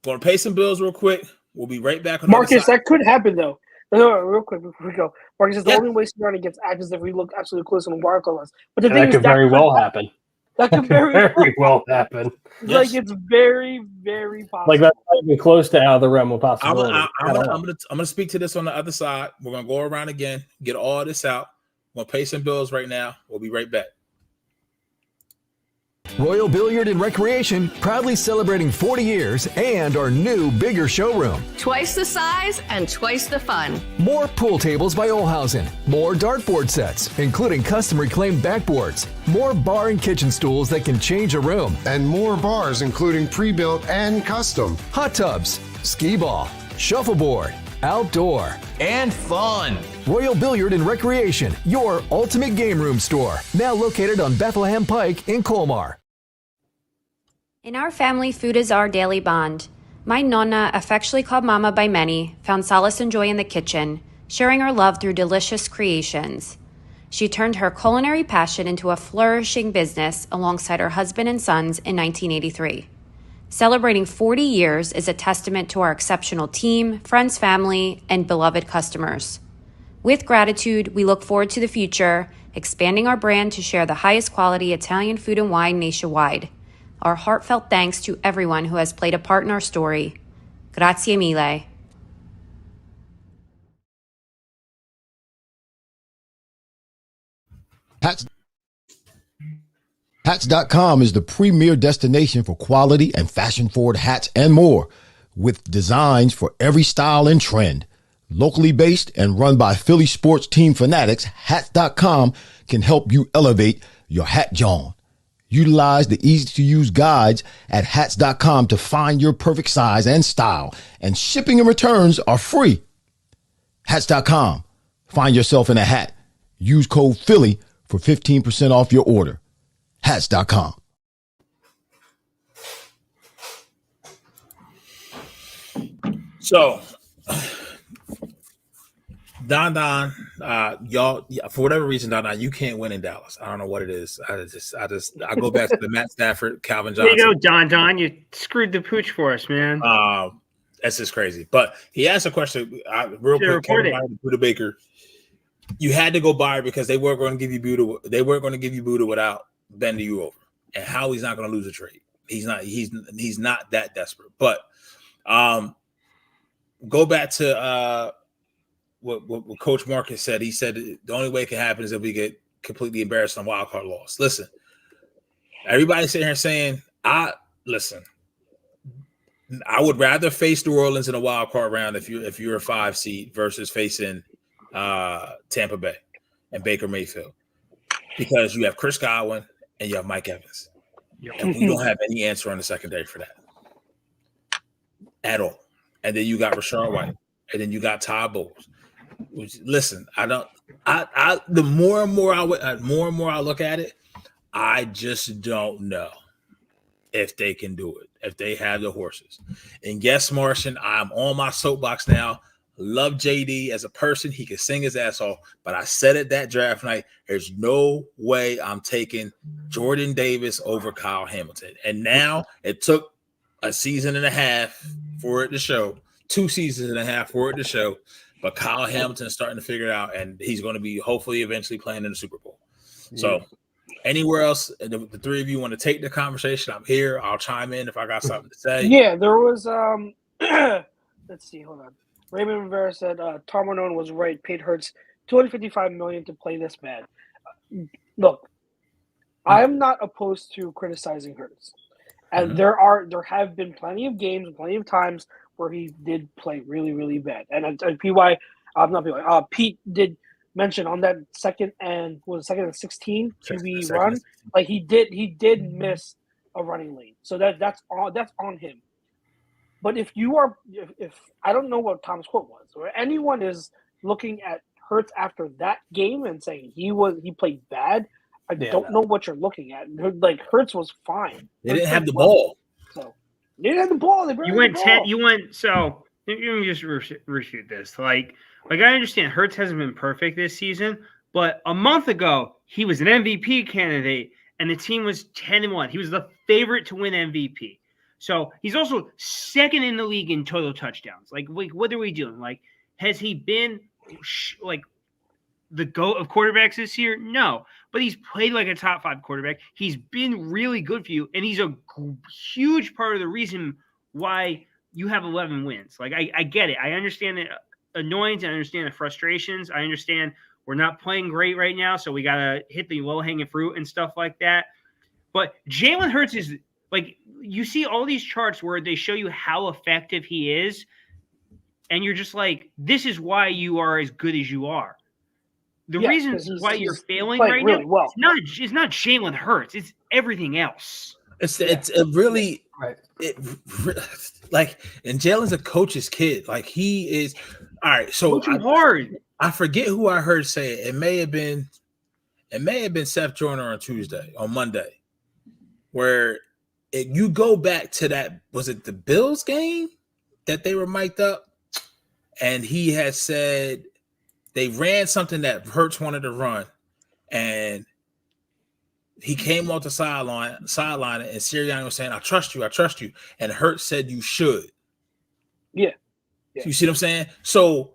going to pay some bills real quick. We'll be right back. On Marcus, that could happen, though. No, real quick before we go. Marcus says the only way Sirianni gets actions if we look absolutely close on Barco. But the thing is, that could very well happen. That could very well happen. Like it's very, very possible. Like that might be close to out of the realm of possibility. I'm gonna speak to this on the other side. We're gonna go around again, get all this out. We're gonna pay some bills right now. We'll be right back. Royal Billiard and Recreation, proudly celebrating 40 years and our new, bigger showroom. Twice the size and twice the fun. More pool tables by Olhausen. More dartboard sets, including custom-reclaimed backboards. More bar and kitchen stools that can change a room. And more bars, including pre-built and custom. Hot tubs, skee ball, shuffleboard, outdoor, and fun. Royal Billiard and Recreation, your ultimate game room store. Now located on Bethlehem Pike in Colmar. In our family, food is our daily bond. My nonna, affectionately called Mama by many, found solace and joy in the kitchen, sharing her love through delicious creations. She turned her culinary passion into a flourishing business alongside her husband and sons in 1983. Celebrating 40 years is a testament to our exceptional team, friends, family, and beloved customers. With gratitude, we look forward to the future, expanding our brand to share the highest quality Italian food and wine nationwide. Our heartfelt thanks to everyone who has played a part in our story. Grazie mille. Hats.com is the premier destination for quality and fashion-forward hats and more, with designs for every style and trend. Locally based and run by Philly sports team fanatics, Hats.com can help you elevate your hat John. Utilize the easy-to-use guides at Hats.com to find your perfect size and style, and shipping and returns are free. Hats.com. Find yourself in a hat. Use code Philly for 15% off your order. Hats.com. So, Don, y'all, for whatever reason, Don, you can't win in Dallas. I don't know what it is. I go back to the Matt Stafford, Calvin Johnson. There you go, Don. You screwed the pooch for us, man. That's just crazy. But he asked a question real quick. Buda Baker, you had to go buy because they weren't going to give you Buda. They weren't going to give you Buda without bending you over. And how he's not going to lose a trade. He's not that desperate. But go back to what Coach Marcus said. He said the only way it can happen is if we get completely embarrassed on wild card loss. Listen, everybody sitting here saying, I would rather face New Orleans in a wild card round if you're a 5 seed versus facing Tampa Bay and Baker Mayfield, because you have Chris Godwin and you have Mike Evans, and we don't have any answer on the secondary for that at all. And then you got Rashard White, and then you got Todd Bowles. Listen, the more and more I look at it, I just don't know if they can do it, if they have the horses. And yes, Martian, I'm on my soapbox now. Love JD as a person. He can sing his ass off. But I said it that draft night, there's no way I'm taking Jordan Davis over Kyle Hamilton. And now it took a season and a half for it to show, 2 seasons and a half for it to show. But Kyle Hamilton is starting to figure it out, and he's going to be hopefully eventually playing in the Super Bowl. So anywhere else, the three of you want to take the conversation, I'm here. I'll chime in if I got something to say. Yeah, there was let's see, hold on. Raymond Rivera said Tom Arnone was right. Paid Hurts $255 million to play this bad. Look, I'm not opposed to criticizing Hurts, and there have been plenty of games, plenty of times where he did play really, really bad. And Pete did mention on that second and 16 QB run, like he did miss a running lane, so that's on him. But if I don't know what Tom's quote was, or anyone is looking at Hurts after that game and saying he played bad, I don't know what you're looking at. Like Hurts was fine. They didn't have the ball. So they didn't have the ball. You went 10. You went so. Let me just reshoot this. Like I understand Hurts hasn't been perfect this season, but a month ago he was an MVP candidate, and the team was 10-1. He was the favorite to win MVP. So he's also second in the league in total touchdowns. Like, what are we doing? Like, has he been like the GOAT of quarterbacks this year? No, but he's played like a top 5 quarterback. He's been really good for you, and he's a huge part of the reason why you have 11 wins. Like, I get it. I understand the annoyance. I understand the frustrations. I understand we're not playing great right now, so we got to hit the low-hanging fruit and stuff like that. But Jalen Hurts is – like, you see all these charts where they show you how effective he is, and you're just like, this is why you are as good as you are. The reason why you're failing right really now well. it's not Jalen Hurts. It's everything else. It's really like, and Jalen's a coach's kid. Like, he is all right. So hard. I forget who I heard say it. It may have been Seth Joyner on Monday, where you go back to that, was it the Bills game that they were mic'd up? And he had said they ran something that Hurts wanted to run, and he came off the sideline, and Sirianni was saying, I trust you. And Hurts said, you should. Yeah. So you see what I'm saying? So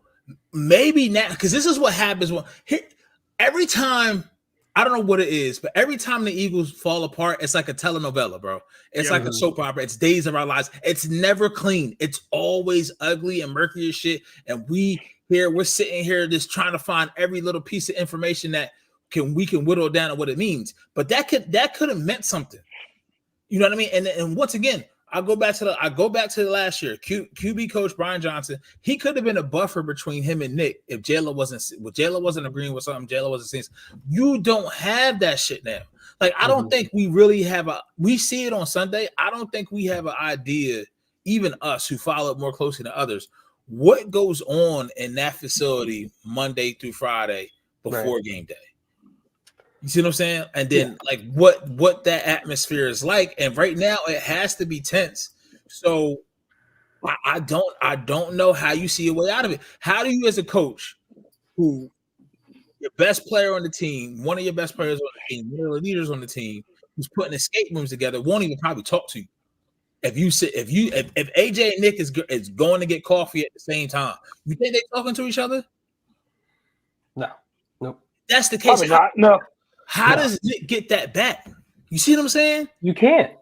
maybe now, because this is what happens every time. I don't know what it is, but every time the Eagles fall apart, it's like a telenovela, bro. It's like a soap opera. It's Days of Our Lives. It's never clean. It's always ugly and murky as shit. And we're sitting here just trying to find every little piece of information that can whittle down on what it means. But that could have meant something. You know what I mean? And once again, I go back to the last year. QB coach Brian Johnson, he could have been a buffer between him and Nick if Jalen wasn't agreeing with something, Jalen wasn't saying. You don't have that shit now. Like, I don't think we really have we see it on Sunday. I don't think we have an idea, even us who follow it more closely than others, what goes on in that facility Monday through Friday before game day. You see what I'm saying? And then like what that atmosphere is like. And right now it has to be tense. So I don't know how you see a way out of it. How do you, as a coach, who your best player on the team, one of your best players on the team, one of the leaders on the team, who's putting escape rooms together, won't even probably talk to you. If AJ and Nick is going to get coffee at the same time, you think they're talking to each other? No. Nope. That's the case. How No. does Nick get that back? You see what I'm saying? You can't.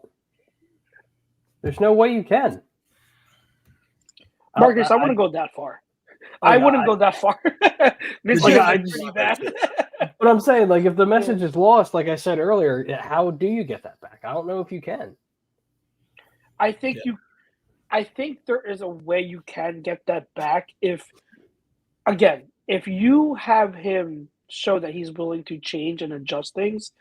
There's no way you can. Marcus, I wouldn't go that far. I wouldn't go that far. But I'm saying, like, if the message is lost, like I said earlier, how do you get that back? I don't know if you can. I think there is a way you can get that back if you have him show that he's willing to change and adjust things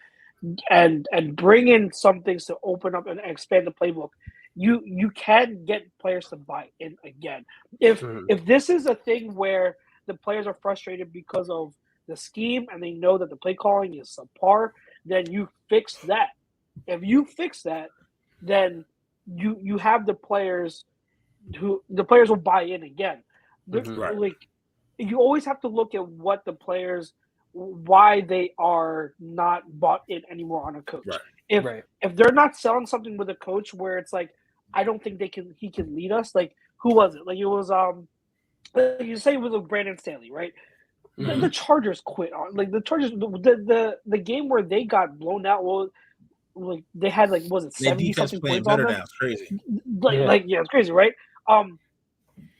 and bring in some things to open up and expand the playbook. You can get players to buy in again. If this is a thing where the players are frustrated because of the scheme and they know that the play calling is subpar, then you fix that. If you fix that, then you have the players will buy in again. Right. Like, you always have to look at what the players, why they are not bought in anymore on a coach. Right. If they're not selling something with a coach where it's like, I don't think he can lead us. Like, who was it? Like, it was you say it was Brandon Staley, right? Mm-hmm. The Chargers quit on, like, the Chargers, the game where they got blown out was like they had, like, was it 70 something points on them? Now. It's crazy. It's crazy, right?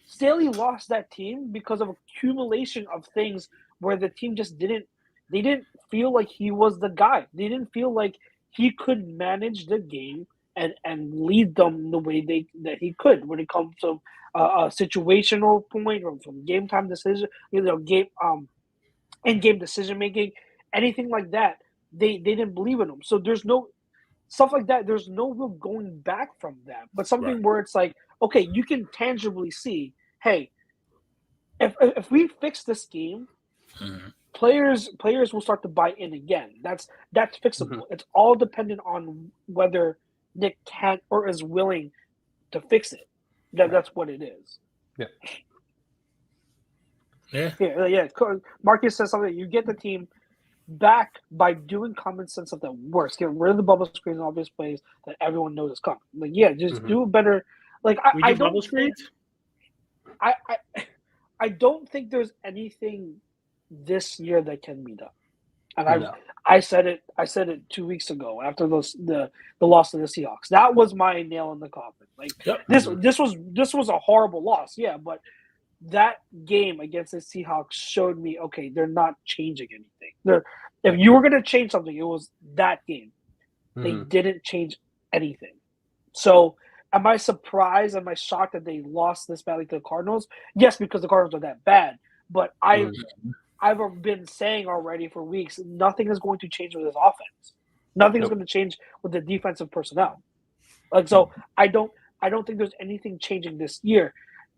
Staley lost that team because of accumulation of things where the team just didn't feel like he was the guy. They didn't feel like he could manage the game and lead them the way that he could when it comes to a situational point or from game time decision, in-game decision making, anything like that. They didn't believe in him. So there's no stuff like that. There's no real going back from that. But something where it's like, okay, you can tangibly see, hey, if we fix this game, players will start to buy in again. That's fixable. It's all dependent on whether Nick can or is willing to fix it. That's what it is. Yeah. Marcus says something. You get the team back by doing common sense stuff that works. Get rid of the bubble screens and obvious plays that everyone knows is coming. Like, just do better. Like, I don't think I don't think there's anything this year that can be done. And I said it 2 weeks ago after the loss to the Seahawks. That was my nail in the coffin. Like, this was a horrible loss, but that game against the Seahawks showed me, okay, they're not changing anything. If you were going to change something, it was that game. They didn't change anything. So, am I surprised? Am I shocked that they lost this badly to the Cardinals? Yes, because the Cardinals are that bad. But I've been saying already for weeks, nothing is going to change with this offense. Nothing is going to change with the defensive personnel. Like, so I don't think there's anything changing this year.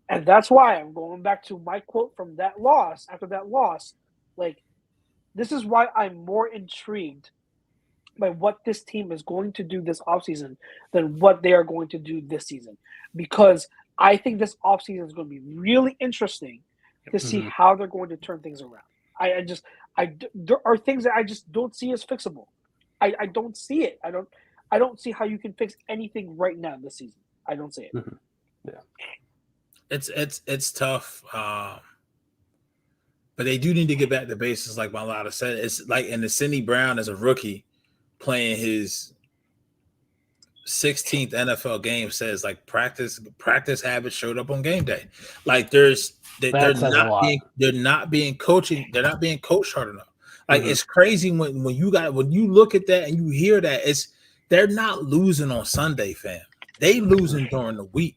And that's why I'm going back to my quote from that loss. After that loss, like, this is why I'm more intrigued by what this team is going to do this offseason than what they are going to do this season. Because I think this offseason is going to be really interesting to see how they're going to turn things around. There are things that I just don't see as fixable. I don't see it. I don't see how you can fix anything right now this season. I don't see it. It's tough. But they do need to get back to basics, like Malata said. It's like, and the Sidney Brown as a rookie playing his 16th NFL game says, like, practice habits showed up on game day. Like, they're not being coached hard enough. Like it's crazy when you look at that and you hear that they're not losing on Sunday, fam. They losing during the week.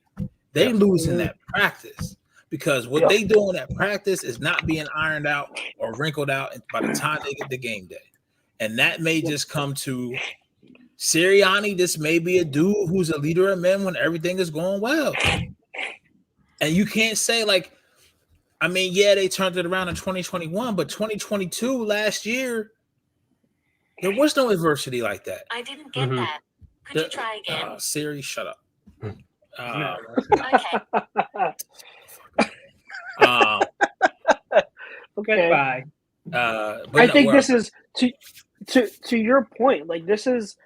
They losing at practice because what they doing at practice is not being ironed out or wrinkled out by the time they get the game day. And that may just come to Sirianni. This may be a dude who's a leader of men when everything is going well. And you can't say like, I mean, yeah, they turned it around in 2021, but 2022 last year, there was no adversity like that. I didn't get that. Could you try again? Siri, shut up. Okay, bye. I think this is to your point. Like this is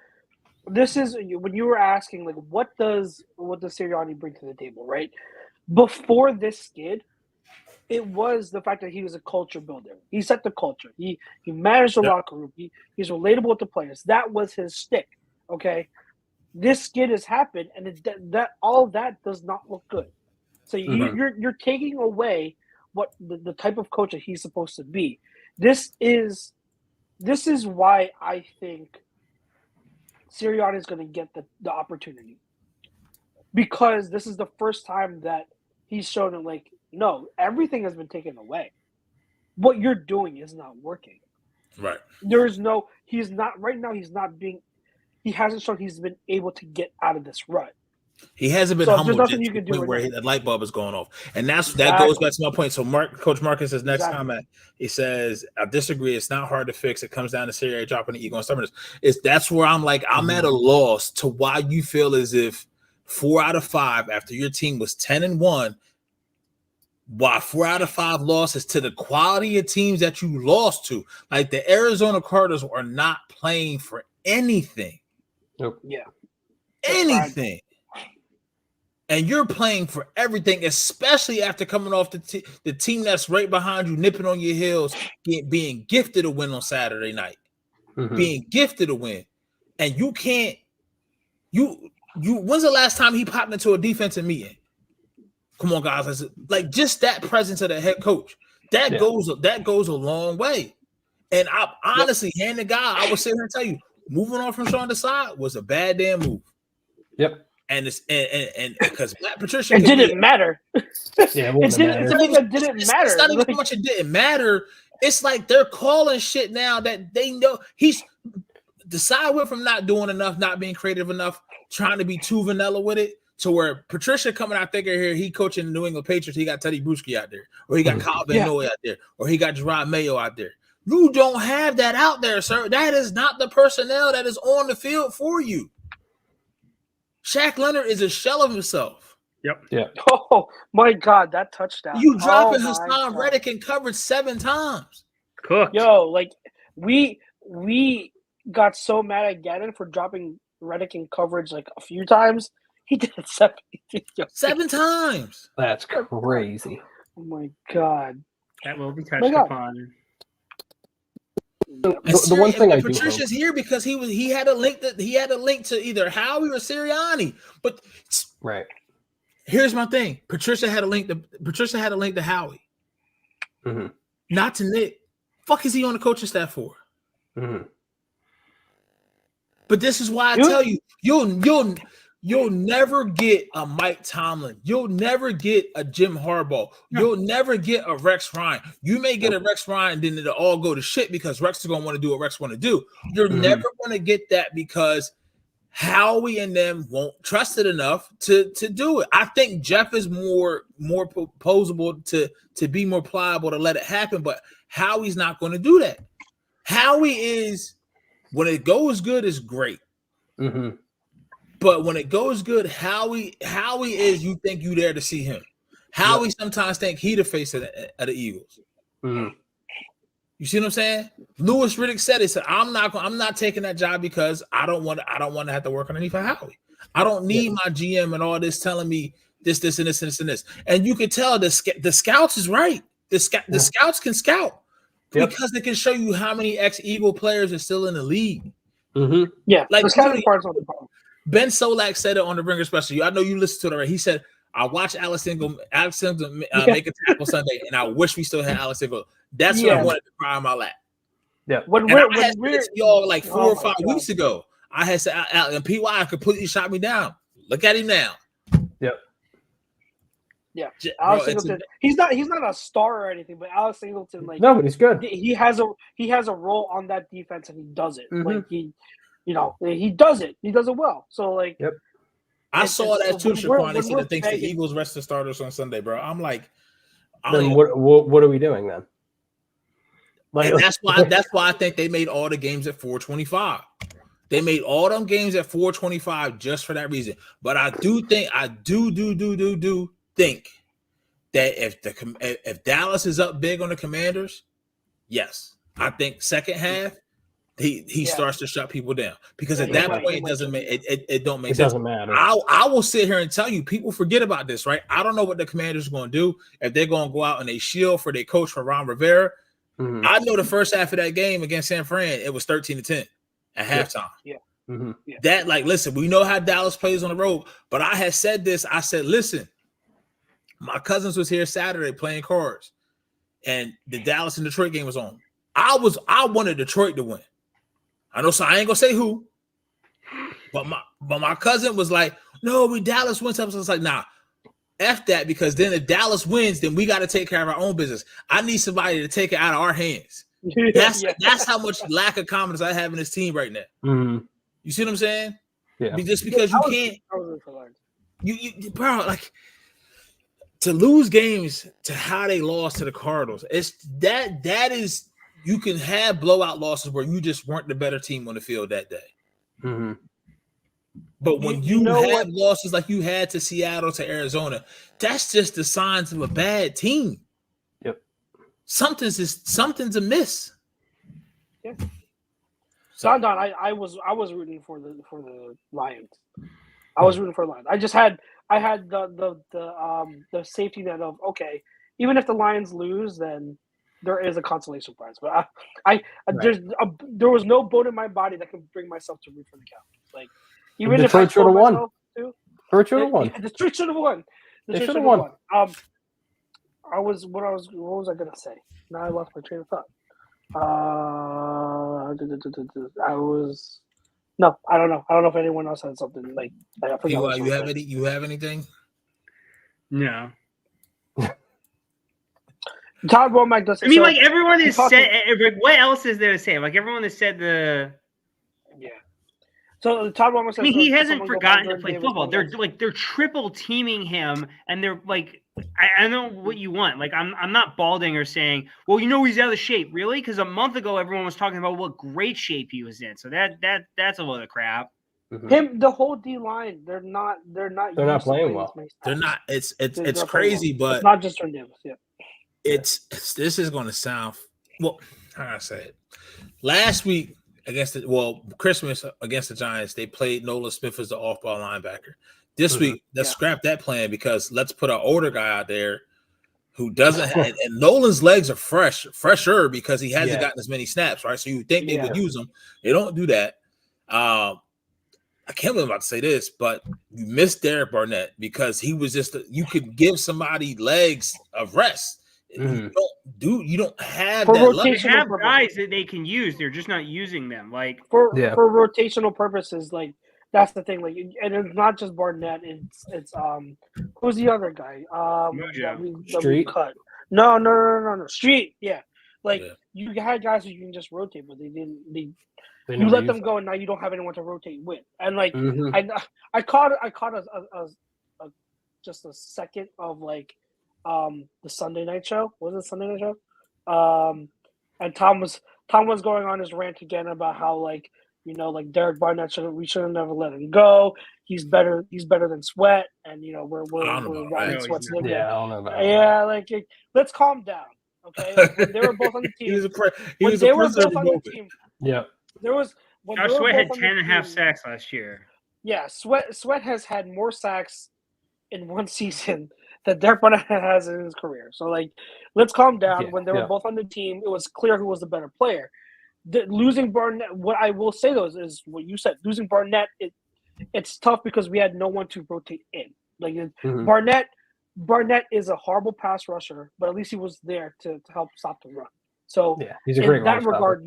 when you were asking like what does Sirianni bring to the table, right? Before this skid, it was the fact that he was a culture builder. He set the culture. He managed the locker room. He's relatable with the players. That was his shtick. Okay, this skid has happened, and that all that does not look good. So you're taking away what the type of coach that he's supposed to be. This is why I think Sirianni is going to get the opportunity, because this is the first time that he's shown it. Like, no, everything has been taken away. What you're doing is not working. Right. He's not right now. He hasn't shown he's been able to get out of this rut. He hasn't been humble nothing to you can the point do where the light bulb is going off. And that goes back to my point. So Coach Marcus's next comment, he says, I disagree. It's not hard to fix. It comes down to Sirianni dropping the ego and stubbornness. That's where I'm like, I'm at a loss to why you feel as if 4 out of 5 after your team was 10-1, why 4 out of 5 losses to the quality of teams that you lost to. Like the Arizona Cardinals are not playing for anything. Nope. Yeah. Anything. And you're playing for everything, especially after coming off the team that's right behind you, nipping on your heels, being gifted a win on Saturday night, being gifted a win. And you can't, when's the last time he popped into a defensive meeting? Come on, guys. Like just that presence of the head coach, that goes a long way. And I honestly, hand to God, I would sit here and tell you, moving on from Sean Desai was a bad damn move. Yep. And it's and because Matt Patricia, it didn't matter. Yeah, it didn't matter. It's not even how much it didn't matter. It's like they're calling shit now that they know Desai went from not doing enough, not being creative enough, trying to be too vanilla with it, to where Patricia coming out thinking here he coaching the New England Patriots, he got Teddy Bruschi out there, or he got Kyle Van Noy out there, or he got Gerard Mayo out there. You don't have that out there, sir. That is not the personnel that is on the field for you. Shaq Leonard is a shell of himself. Yep. Yeah. Oh my God, that touchdown! You dropping Hassan Reddick in coverage 7 times. Cooked. Yo, like we got so mad at Gannon for dropping Reddick in coverage like a few times. He did it 7 times. That's crazy. Oh my God. That will be touched upon. The one thing I do Patricia's here because he had a link to either Howie or Sirianni. But here's my thing: Patricia had a link to Howie, not to Nick. Fuck is he on the coaching staff for? But this is why I tell you, you'll never get a Mike Tomlin. You'll never get a Jim Harbaugh. You'll never get a Rex Ryan. You may get a Rex Ryan, then it'll all go to shit because Rex is going to want to do what Rex want to do. You're never going to get that because Howie and them won't trust it enough to do it. I think Jeff is more posable to be more pliable to let it happen, but Howie's not going to do that. Howie is, when it goes good, is great. But when it goes good, Howie is, you think you there to see him. Howie sometimes think he the face of the Eagles. You see what I'm saying? Louis Riddick said it. Said I'm not taking that job because I don't want to have to work underneath Howie. I don't need my GM and all this telling me this and this and this and this. And you can tell the scouts is right. The scouts can scout because they can show you how many ex-Eagle players are still in the league. Yeah, like the scouting part's not the problem. Ben Solak said it on the Ringer Special. I know you listened to it already. He said, I watched Alex Single make a tackle Sunday, and I wish we still had Alex Single. That's what I wanted to cry on my lap. Yeah. When And I we're had said to y'all like 4 or 5 weeks God. ago. I had said, and PY completely shot me down. Look at him now. Yep. Yeah, Bro, Alex Singleton. He's not a star or anything, but Alex Singleton, like, no, but he's good. He has a role on that defense, and he does it. Mhm. Like he does it. He does it well. So like, yep. I saw that too, Shaquan. They said we're that thinks the begging- Eagles rest the starters on Sunday, bro. I'm like, Then what are we doing then? Like, and that's why I think they made all the games at 425. They made all them games at 425 just for that reason. But I do think think that if Dallas is up big on the Commanders, yes, I think second half he starts to shut people down, because at that point it doesn't make it don't make sense. Doesn't matter. I will sit here and tell you, people forget about this, right? I don't know what the Commanders are going to do, if they're going to go out and they shield for their coach, for Ron Rivera. Mm-hmm. I know the first half of that game against San Fran, it was 13-10 at halftime. Yeah. Mm-hmm. That, like, listen, we know how Dallas plays on the road, but I had said this. I said, listen, my cousins was here Saturday playing cards, and the Dallas and Detroit game was on. I wanted Detroit to win. I know, so I ain't gonna say who, but my cousin was like, no, we Dallas wins. I was like, nah, F that, because then if Dallas wins, then we got to take care of our own business. I need somebody to take it out of our hands. That's how much lack of confidence I have in this team right now. Mm-hmm. You see what I'm saying? Yeah. Just because you can't, you bro, like, to lose games to how they lost to the Cardinals. It's that is, you can have blowout losses where you just weren't the better team on the field that day. Mm-hmm. But when you have losses like you had to Seattle, to Arizona, that's just the signs of a bad team. Yep. Something's amiss. Yeah. So Don, I was rooting for the Lions. I was rooting for the Lions. I had the safety net of, okay, even if the Lions lose, then there is a consolation prize. But there was no bone in my body that could bring myself to root for the Cowboys. Like, even if I told myself to, Detroit should have won. Detroit should have won. They should have won. What was I gonna say? Now I lost my train of thought. I don't know. I don't know if anyone else had something like. I forgot. You have anything? No. Todd Womack does. I mean, like, everyone has said. What else is there to say? Like, everyone has said the. Yeah. So Todd Womack says. I mean, he hasn't forgotten to play football. They're triple teaming him, and they're like, I know what you want. Like, I'm not balding or saying, well, he's out of shape, really, because a month ago everyone was talking about what great shape he was in. So that's a load of crap. Mm-hmm. Him, the whole D line, they're not playing well. They're not. It's crazy, but it's not just Jordan Davis. Yeah. This is going to sound, well, how can I say it? Last week Christmas against the Giants, they played Nolan Smith as the off-ball linebacker. This week, let's scrap that plan, because let's put an older guy out there who doesn't have, and Nolan's legs are fresher because he hasn't gotten as many snaps, right? So you would think they would use him. They don't do that. I can't believe I'm about to say this, but you missed Derek Barnett, because he was you could give somebody legs of rest. Mm-hmm. You don't have for that. They have guys that they can use. They're just not using them. Like for rotational purposes, like that's the thing. Like, and it's not just Barnett. It's who's the other guy? Street. No. Street. Yeah. Like you had guys who you can just rotate, but they didn't. You let them go, and now you don't have anyone to rotate with. And like I caught just a second of like. The Sunday night show. Was it Sunday night show? And Tom was going on his rant again about how, like, like Derek Barnett we should have never let him go. He's better than Sweat, and we're riding Sweat's leg. Yeah, I don't know about that. Like, let's calm down, okay? Like, when they were both on the team. They were both on the team. Yeah. Sweat had 10.5 sacks last year. Yeah, Sweat has had more sacks in one season that Derek Barnett has in his career. So, like, let's calm down. When they were both on the team, it was clear who was the better player. Losing Barnett, what I will say, though, is what you said. Losing Barnett, it's tough because we had no one to rotate in. Like, Barnett is a horrible pass rusher, but at least he was there to help stop the run. So he's a great in that regard,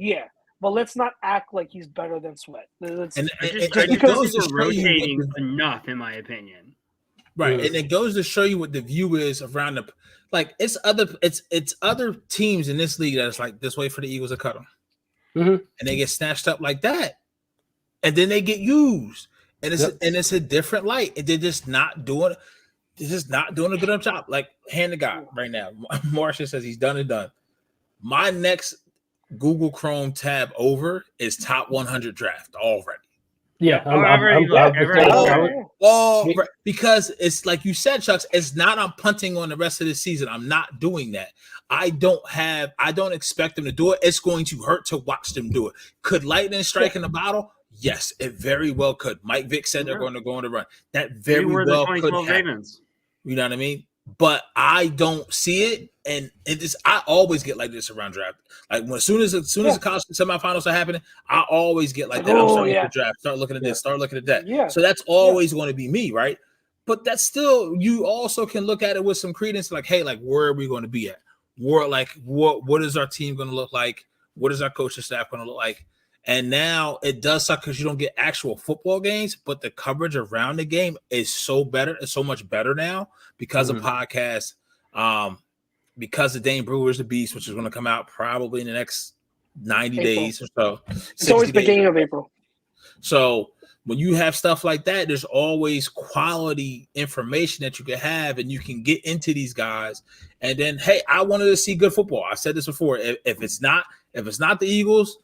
but let's not act like he's better than Sweat. Just because we're rotating enough, in my opinion. Right, and it goes to show you what the view is around the it's other teams in this league that's like this way for the Eagles to cut them, and they get snatched up like that, and then they get used, and it's a different light, and they're just not doing a good enough job. Like hand to God right now, Marcia says he's done and done. My next Google Chrome tab over is top 100 draft already. Yeah, because it's like you said, Chucks. It's not I'm punting on the rest of the season. I'm not doing that. I don't expect them to do it. It's going to hurt to watch them do it. Could lightning strike in the bottle? Yes, it very well could. Mike Vick said they're going to go on the run. That very well could happen. Ravens. You know what I mean? But I don't see it, and I always get like this around draft. Like as soon as the college semifinals are happening, I always get like that. I'm starting to draft. Start looking at this. Start looking at that. Yeah. So that's always going to be me, right? But that's still, you also can look at it with some credence. Like, hey, like where are we going to be at? What is our team going to look like? What is our coaching staff going to look like? And now it does suck because you don't get actual football games, but the coverage around the game is so much better now because of podcasts, because of Dane Brewer's The Beast, which is going to come out probably in the next 90 days or so. It's always the beginning of April. So when you have stuff like that, there's always quality information that you can have, and you can get into these guys. And then, hey, I wanted to see good football. I said this before. If it's not the Eagles,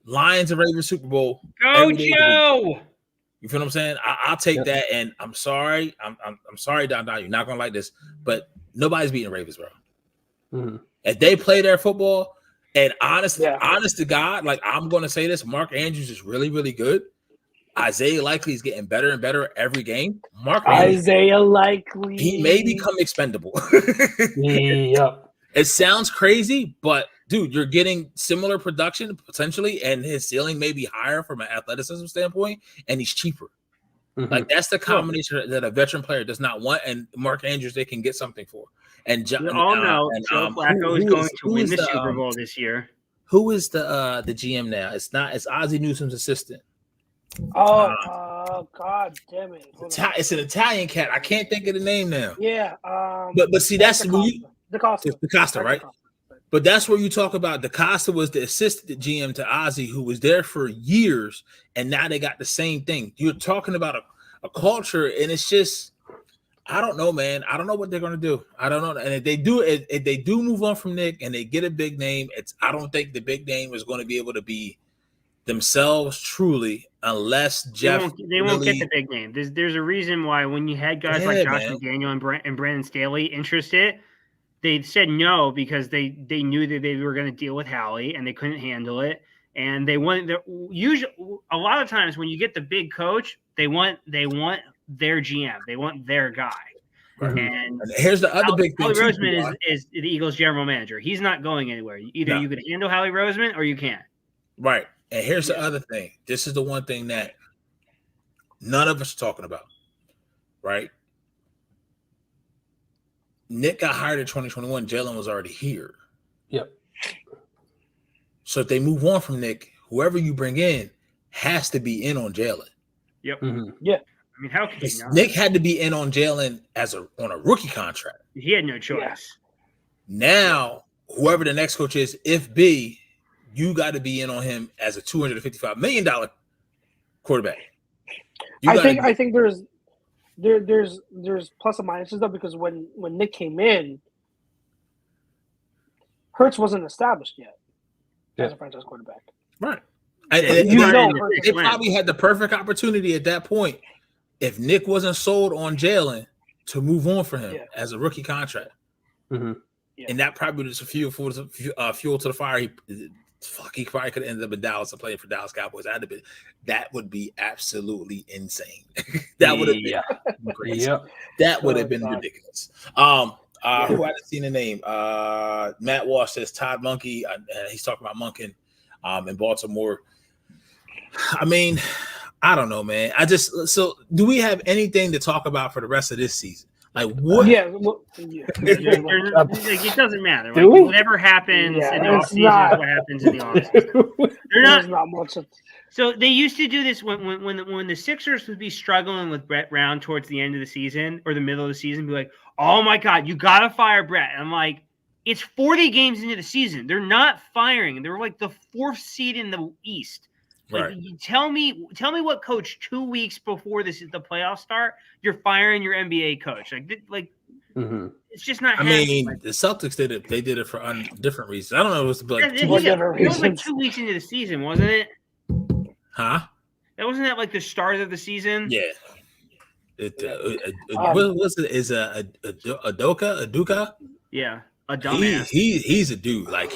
Lions and Ravens Super Bowl. Go Joe! You feel what I'm saying? I'll take that. And I'm sorry. I'm sorry, Don. You're not gonna like this, but nobody's beating the Ravens, bro. If they play their football, and honest to God, like I'm gonna say this, Mark Andrews is really, really good. Isaiah Likely is getting better and better every game. Isaiah Likely, he may become expendable. It sounds crazy, but dude, you're getting similar production potentially, and his ceiling may be higher from an athleticism standpoint, and he's cheaper. Like that's the combination that a veteran player does not want, and Mark Andrews they can get something for. And we all know Joe Flacco is going to win the Super Bowl this year. Who is the GM now? It's Ozzie Newsome's assistant. Oh, God damn it! It's an Italian cat. I can't think of the name now. Yeah. But see, that's DaCosta, right? But that's where you talk about DaCosta was the assistant GM to Ozzie, who was there for years, and now they got the same thing. You're talking about a culture, and it's just, I don't know, man. I don't know what they're going to do. I don't know. And if they do move on from Nick and they get a big name, I don't think the big name is going to be able to be themselves truly unless Jeff. They won't get the big name. There's a reason why when you had guys like Josh McDaniel and Brandon Staley interested, they said no because they knew that they were going to deal with Howie and they couldn't handle it. And they want usually a lot of times when you get the big coach, they want their GM, they want their guy. And here's the other big thing. Howie Roseman is the Eagles general manager. He's not going anywhere. Either you can handle Howie Roseman or you can't. Right. And here's the other thing. This is the one thing that none of us are talking about. Right. Nick got hired in 2021. Jalen was already here. Yep. So if they move on from Nick, whoever you bring in has to be in on Jalen. Yep. Yeah. I mean, how could he not? Nick had to be in on Jalen on a rookie contract. He had no choice. Yeah. Now, whoever the next coach is, if B, you got to be in on him as a $255 million quarterback. I think there's plus and minuses though, because when Nick came in, Hurts wasn't established yet as a franchise quarterback. Right. They probably had the perfect opportunity at that point if Nick wasn't sold on Jalen to move on for him as a rookie contract. And that probably was a fuel to the fire. He probably could have ended up in Dallas and playing for Dallas Cowboys. That would be absolutely insane. That would have been crazy. That would have been ridiculous. Who hadn't seen the name? Matt Walsh says Todd Monkey. He's talking about Monken in Baltimore. I mean, I don't know, man. So do we have anything to talk about for the rest of this season? Like what? Yeah, well, yeah. Like, it doesn't matter. Do Like, we? whatever happens in the it's offseason not. is what happens in the offseason. They're There's not. not much. So they used to do this when the Sixers would be struggling with Brett Brown towards the end of the season or the middle of the season, be like, "Oh my God, you gotta fire Brett." And I'm like, it's 40 games into the season. They're not firing. They're like the 4th seed in the East. Like, Right. you tell me what coach 2 weeks before the playoffs start, you're firing your NBA coach. It's just not. I happening. mean, Like, the Celtics did it. They did it for different reasons. I don't know. It was like it was like 2 weeks into the season, wasn't it? Huh? That wasn't that like the start of the season? Yeah. What was it? Is Aduka? Yeah, a dumbass. He's a dude. Like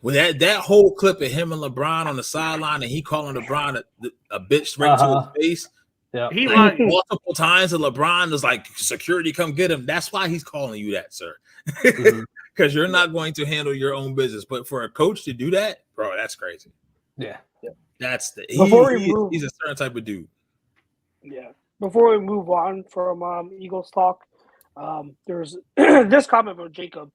with that whole clip of him and LeBron on the sideline, and he calling LeBron a bitch right to his face. Yeah, he like, multiple times, and LeBron was like, "Security, come get him." That's why he's calling you that, sir, because you're not going to handle your own business. But for a coach to do that, bro, that's crazy. Yeah. That's he's a certain type of dude. Yeah. Before we move on from Eagles talk, there's this comment from Jacob.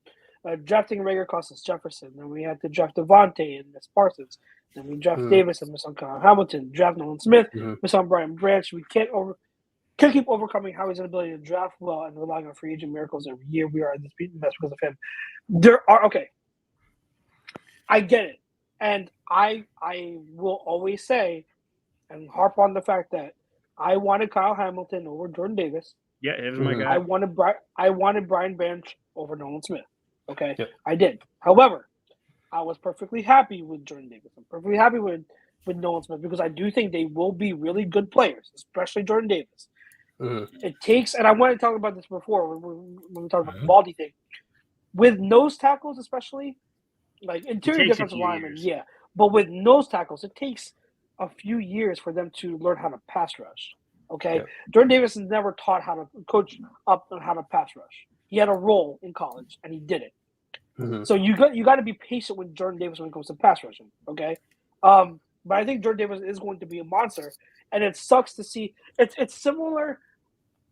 Drafting Rager cost us Jefferson. Then we had to draft Devontae and Miss Parsons. Then we draft Davis and Miss Kyle Hamilton. Draft Nolan Smith, Miss Brian Branch. We can't keep overcoming Howie's inability to draft well and relying on free agent miracles every year. We are in this mess because of him. I get it. And I will always say and harp on the fact that I wanted Kyle Hamilton over Jordan Davis. Yeah, it was my guy. I wanted Brian Branch over Nolan Smith. Okay, yep. I did. However, I was perfectly happy with Jordan Davis. I'm perfectly happy with Nolan Smith because I do think they will be really good players, especially Jordan Davis. It takes, and I want to talk about this before when we talk about the Baldy thing, with nose tackles especially, like interior defensive linemen, yeah. But with nose tackles, it takes a few years for them to learn how to pass rush. Okay, Jordan Davis has never taught how to coach up on how to pass rush. He had a role in college, and he did it. So you got to be patient with Jordan Davis when it comes to pass rushing. Okay, but I think Jordan Davis is going to be a monster, and it sucks to see. It's similar.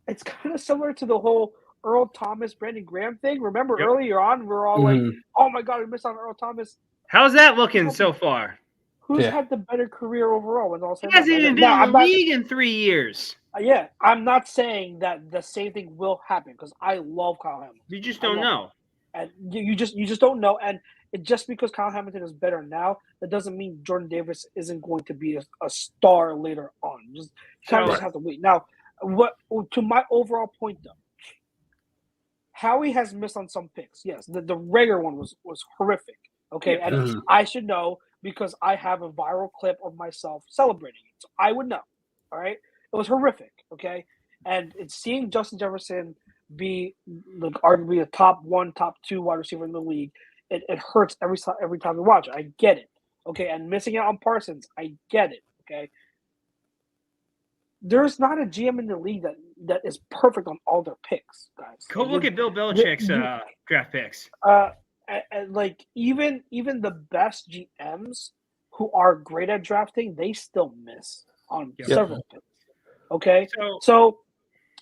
It's kind of similar to the whole Earl Thomas, Brandon Graham thing. Remember earlier on, we were all like, "Oh my God, we missed on Earl Thomas." How's that looking so far? Who's had the better career overall? When all he hasn't even been in the league in 3 years. Yeah, I'm not saying that the same thing will happen because I love Kyle Hamilton. You just don't know, and you just don't know. And just because Kyle Hamilton is better now, that doesn't mean Jordan Davis isn't going to be a star later on. You just have to wait. Now, to my overall point though, Howie has missed on some picks. Yes, the Rager one was horrific. Okay, and I should know because I have a viral clip of myself celebrating it, so I would know. All right. It was horrific, okay? And it's seeing Justin Jefferson be like arguably a top 1, top 2 wide receiver in the league. It hurts every time we watch it. I get it, okay? And missing out on Parsons, I get it, okay? There's not a GM in the league that is perfect on all their picks, guys. Go look at Bill Belichick's draft picks. And like even the best GMs who are great at drafting, they still miss on several picks. Okay, so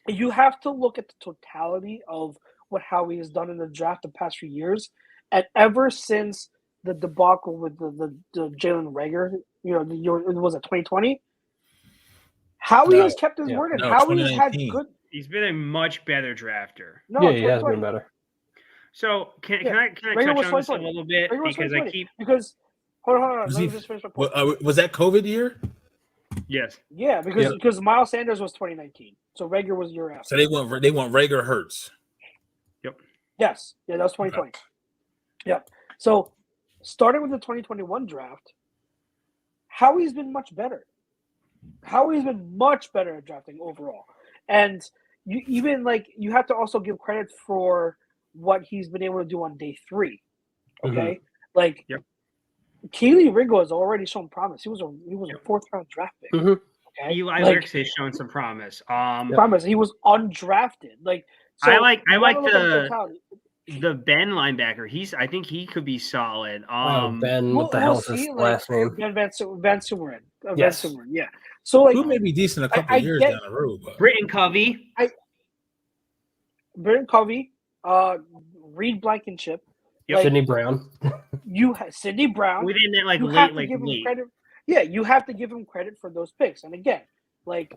you have to look at the totality of what Howie has done in the draft the past few years, and ever since the debacle with the Jalen Rager, was it 2020? Howie has kept his word, and Howie has had good. He's been a much better drafter. No, he has been better. So can I touch on this a little bit because hold on. Let me just finish my point. Was that COVID year? Yes. Yeah, because Miles Sanders was 2019, so Rager was year after. So they want Rager Hurts. Yep. Yes. Yeah, that was 2020. Okay. Yep. So starting with the 2021 draft, Howie's been much better. Howie's been much better at drafting overall, and you have to also give credit for what he's been able to do on day 3. Okay, Keely Ringo has already shown promise. He was a 4th round draft pick. Okay? Eli Ricks has shown some promise. Promise. He was undrafted. I like the Ben linebacker. I think he could be solid. Ben, what the hell is his last name? Ben Van Sumeren. Yes. Van Sumeren, yeah. So who may be decent a couple years down the road. But. Britton Covey. Brent Covey, Reed Blankenship, Sidney Brown. Sidney Brown. We didn't like you late, have to like give late. him credit. Yeah, you have to give him credit for those picks. And again, like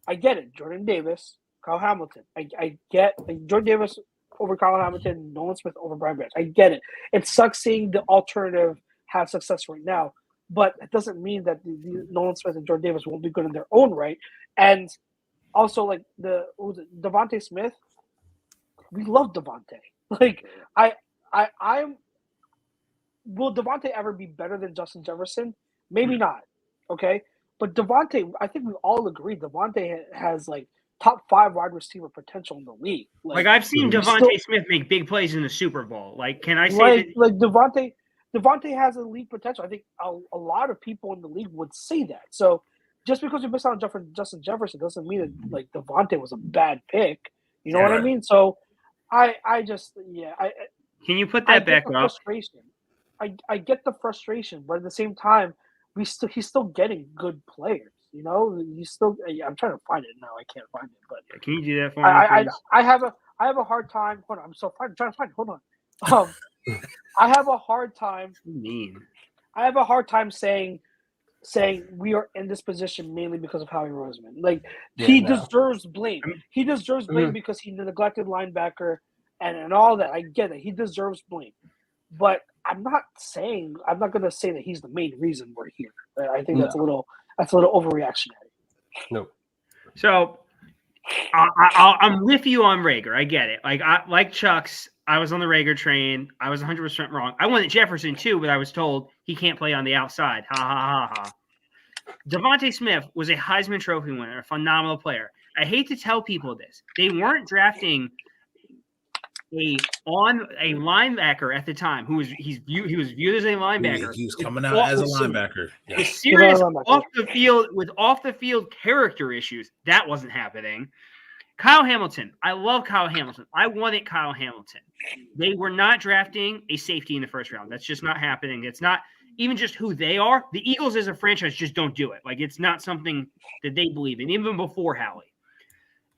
I get it. Jordan Davis, Kyle Hamilton. I get Jordan Davis over Kyle Hamilton, Nolan Smith over Brian Branch. I get it. It sucks seeing the alternative have success right now, but it doesn't mean that the Nolan Smith and Jordan Davis won't be good in their own right. And also, like Devontae Smith, we love Devontae. Like I'm. Will Devontae ever be better than Justin Jefferson? Maybe not. Okay, but Devontae, I think we all agree Devontae has like top 5 wide receiver potential in the league. Like I've seen Devontae Smith make big plays in the Super Bowl. Like, can I say like Devontae has elite potential? I think a lot of people in the league would say that. So just because we missed out on Justin Jefferson doesn't mean that like Devontae was a bad pick. You know what I mean? So I can you put that back up? Frustration. I get the frustration, but at the same time, he's still getting good players. You know, he's still. I'm trying to find it now. I can't find it, but can you do that for me? I have a hard time. Hold on, I'm so trying to find it. Hold on. I have a hard time. I have a hard time saying we are in this position mainly because of Howie Roseman. Like he deserves blame. He deserves blame because he neglected linebacker and all that. I get it. He deserves blame, but I'm not going to say that he's the main reason we're here. I think that's a little overreactionary. No. So I'm with you on Rager. I get it. Like Chuck's, I was on the Rager train. I was 100% wrong. I wanted Jefferson too, but I was told he can't play on the outside. Ha ha ha ha. Devontae Smith was a Heisman Trophy winner, a phenomenal player. I hate to tell people this. They weren't drafting a linebacker at the time he was viewed as a linebacker. He was coming out as a linebacker. With serious off the field character issues. That wasn't happening. Kyle Hamilton. I love Kyle Hamilton. I wanted Kyle Hamilton. They were not drafting a safety in the first round. That's just not happening. It's not even just who they are. The Eagles as a franchise just don't do it. Like it's not something that they believe in, even before Howie.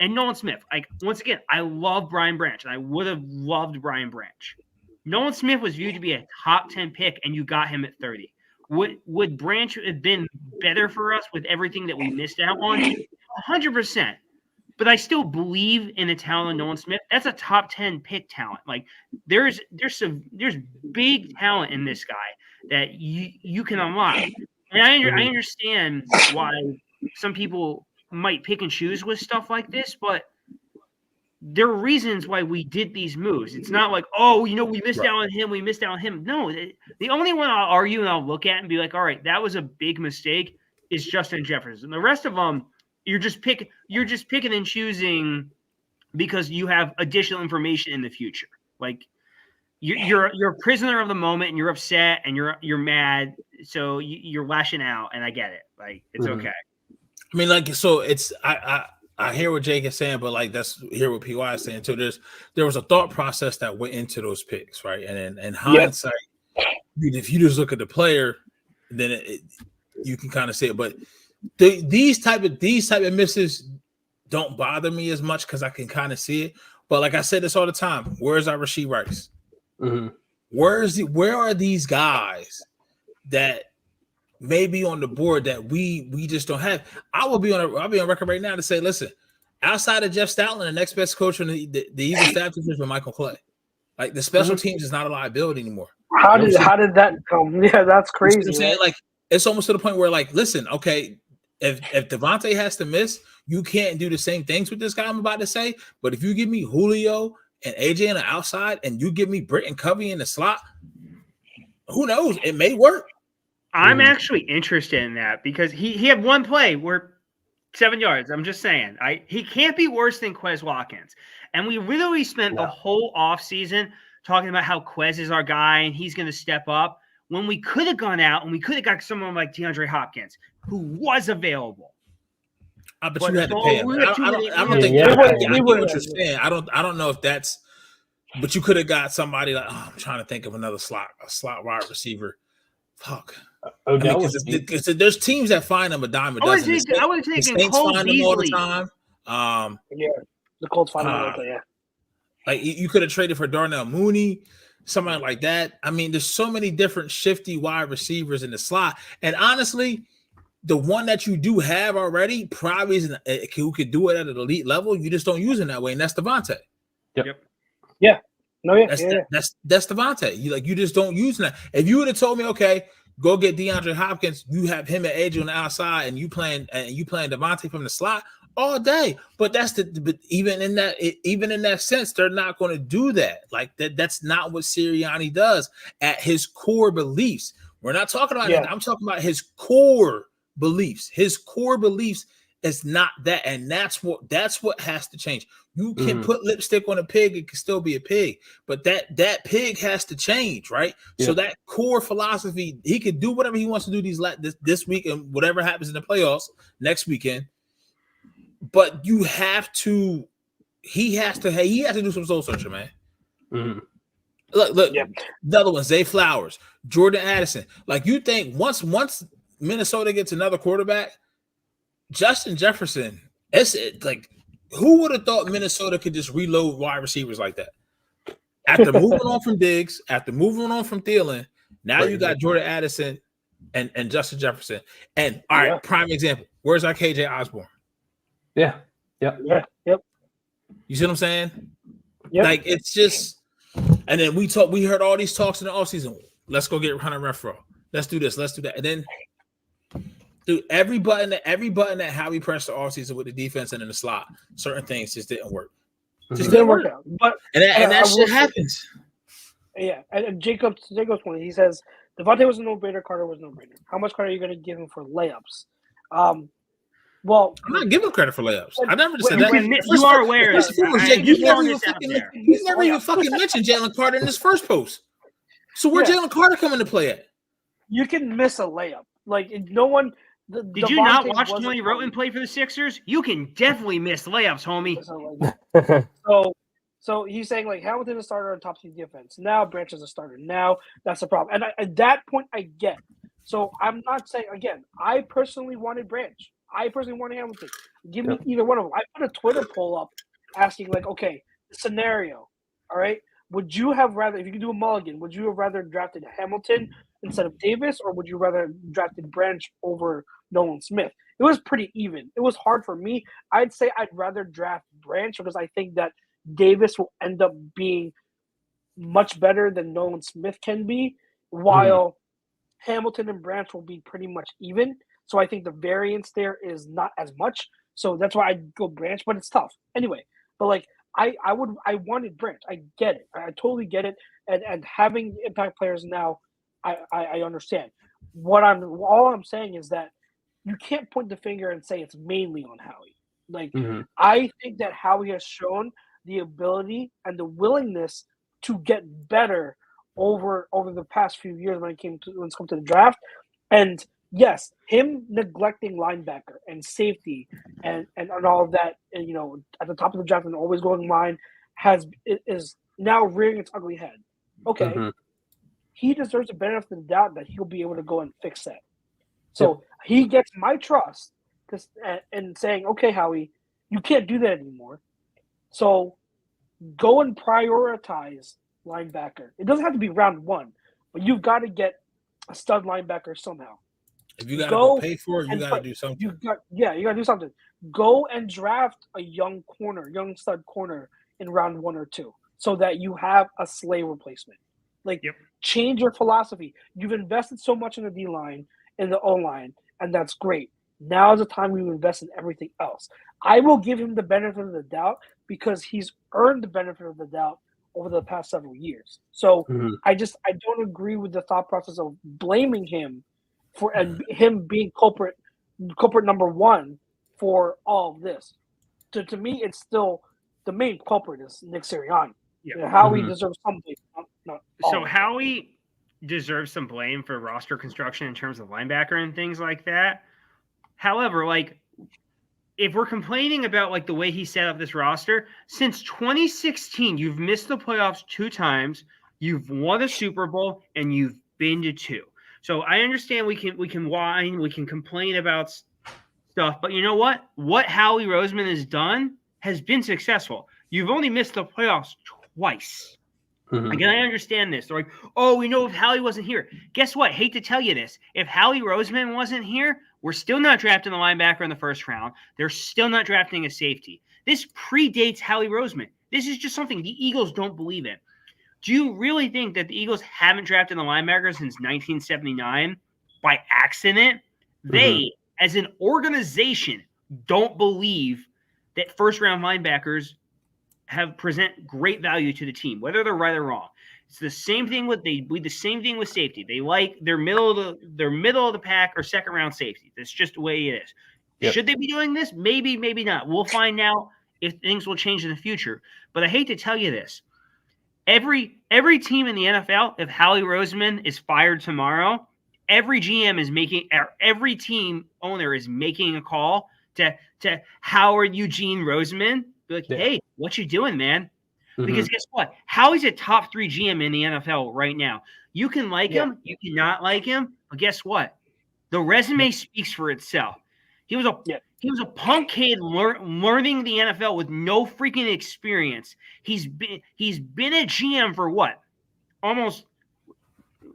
And Nolan Smith, once again, I love Brian Branch, and I would have loved Brian Branch. Nolan Smith was viewed to be a top 10 pick, and you got him at 30. Would Branch have been better for us with everything that we missed out on? 100%. But I still believe in the talent of Nolan Smith. That's a top 10 pick talent. Like there's big talent in this guy that you can unlock. And I understand why some people might pick and choose with stuff like this, but there are reasons why we did these moves. It's not like, we missed out on him. We missed out on him. No, the only one I'll argue and I'll look at and be like, all right, that was a big mistake is Justin Jefferson. The rest of them, you're just picking and choosing because you have additional information in the future. Like you're a prisoner of the moment and you're upset and you're mad. So you're lashing out, and I get it. Like it's okay. I mean, like, so it's I hear what Jake is saying, but like that's hear what PY is saying too. There was a thought process that went into those picks, right? And in hindsight, if you just look at the player, then you can kind of see it. But these type of misses don't bother me as much because I can kind of see it. But like I said this all the time, where's our Rasheed Rice? Mm-hmm. Where are these guys that maybe on the board that we just don't have? I'll be on record right now to say, listen, outside of Jeff Stoutland, the next best coach on the Eagles staff is Michael Clay. Like the special teams is not a liability anymore. How did that come? Yeah, that's crazy. You know what I'm saying? Like it's almost to the point where like, listen, okay, if Devontae has to miss, you can't do the same things with this guy I'm about to say. But if you give me Julio and AJ on the outside and you give me Britt and Covey in the slot, who knows? It may work. I'm actually interested in that because he had one play where 7 yards. I'm just saying. He can't be worse than Quez Watkins. And we literally spent the whole offseason talking about how Quez is our guy and he's going to step up when we could have gone out and we could have got someone like DeAndre Hopkins who was available. But you had to pay him. I don't think I get what you're saying. I don't know if that's – but you could have got somebody like – I'm trying to think of another slot wide receiver. Fuck. There's teams that find them a dime a dozen. I would have taken Cole find them all the time. The Colts find them all the time. Like you could have traded for Darnell Mooney, somebody like that. I mean, there's so many different shifty wide receivers in the slot. And honestly, the one that you do have already probably isn't who could do it at an elite level. You just don't use him that way, and that's Devontae. Yep. Yeah. No, yeah. That's Devontae. You just don't use him that. If you would have told me, okay, go get DeAndre Hopkins, you have him at edge on the outside, and you playing Devontae from the slot all day. But even in that sense, they're not going to do that. Like that's not what Sirianni does at his core beliefs. We're not talking about that. I'm talking about his core beliefs. His core beliefs is not that, and that's what has to change. You can put lipstick on a pig; it can still be a pig, but that pig has to change, right? Yeah. So that core philosophy, he can do whatever he wants to do this week and whatever happens in the playoffs next weekend. But you have to. He has to do some soul searching, man. Mm-hmm. Look. The other one, Zay Flowers, Jordan Addison. Like you think once Minnesota gets another quarterback, Justin Jefferson, it's like who would have thought Minnesota could just reload wide receivers like that? After moving on from Diggs, after moving on from Thielen, now you got Jordan Addison and Justin Jefferson. And all right, prime example. Where's our KJ Osborne? Yeah. Yep. You see what I'm saying? Yep. Like it's just, and then we heard all these talks in the offseason. Let's go get Hunter Renfrow. Let's do this. Let's do that. And then dude, every button that Howie pressed the offseason with the defense and in the slot, certain things just didn't work. Just didn't work out. But and that shit happens. Yeah, and Jacob's point. He says Devontae was a no-brainer. Carter was a no-brainer. How much credit are you going to give him for layups? Well, I'm not giving credit for layups. I never said that. You are aware. You never even fucking mentioned Jalen Carter in this first post. So where Jalen Carter come into play at? You can miss a layup. Like no one. Did you not watch Tony Roten play for the Sixers? You can definitely miss layups, homie. So he's saying like Hamilton is a starter on top team defense. Now Branch is a starter. Now that's the problem. And at that point, I get. So I'm not saying again. I personally wanted Branch. I personally wanted Hamilton. Give me either one of them. I put a Twitter poll up asking like, okay, scenario. All right. Would you have rather, if you could do a mulligan, would you have rather drafted Hamilton instead of Davis, or would you rather drafted Branch over Nolan Smith? It was pretty even. It was hard for me. I'd say I'd rather draft Branch because I think that Davis will end up being much better than Nolan Smith can be, while Hamilton and Branch will be pretty much even. So I think the variance there is not as much. So that's why I'd go Branch, but it's tough. Anyway, but like I wanted Branch. I get it. I totally get it. And having impact players now, I understand. All I'm saying is that you can't point the finger and say it's mainly on Howie. Like I think that Howie has shown the ability and the willingness to get better over the past few years when it's come to the draft. And yes, him neglecting linebacker and safety and all of that, and you know, at the top of the draft and always going line is now rearing its ugly head. Okay. He deserves the benefit of the doubt that he'll be able to go and fix that. So he gets my trust and saying, okay, Howie, you can't do that anymore. So go and prioritize linebacker. It doesn't have to be round one, but you've got to get a stud linebacker somehow. If you got to go pay for it, you got to do something. You got to do something. Go and draft a young stud corner in round 1 or 2 so that you have a Slay replacement. Like, change your philosophy. You've invested so much in the D-line, in the O-line, and that's great. Now is the time we invest in everything else. I will give him the benefit of the doubt because he's earned the benefit of the doubt over the past several years. So I don't agree with the thought process of blaming him for and him being culprit number one for all of this. To me, it's still the main culprit is Nick Sirianni. Howie deserves something. So Howie deserves some blame for roster construction in terms of linebacker and things like that. However, like, if we're complaining about like the way he set up this roster, since 2016, you've missed the playoffs 2 times, you've won a Super Bowl, and you've been to 2. So I understand we can whine, we can complain about stuff, but you know what? What Howie Roseman has done has been successful. You've only missed the playoffs twice. Mhm. Again, I understand this. They're like, oh, we know if Howie wasn't here. Guess what? Hate to tell you this. If Howie Roseman wasn't here, we're still not drafting a linebacker in the first round. They're still not drafting a safety. This predates Howie Roseman. This is just something the Eagles don't believe in. Do you really think that the Eagles haven't drafted a linebacker since 1979 by accident? They, as an organization, don't believe that first-round linebackers present great value to the team, whether they're right or wrong. It's the same thing with the same thing with safety. They like their middle of the pack or second round safety. That's just the way it is. Yep. Should they be doing this? Maybe, maybe not. We'll find out if things will change in the future. But I hate to tell you this. Every team in the NFL, if Howie Roseman is fired tomorrow, every team owner is making a call to Howard Eugene Roseman. Be like, hey, what you doing, man? Because guess what? Howie's a top 3 GM in the NFL right now. You can like him, you cannot like him, but guess what? The resume speaks for itself. He was a punk kid learning the NFL with no freaking experience. He's been a GM for what? Almost.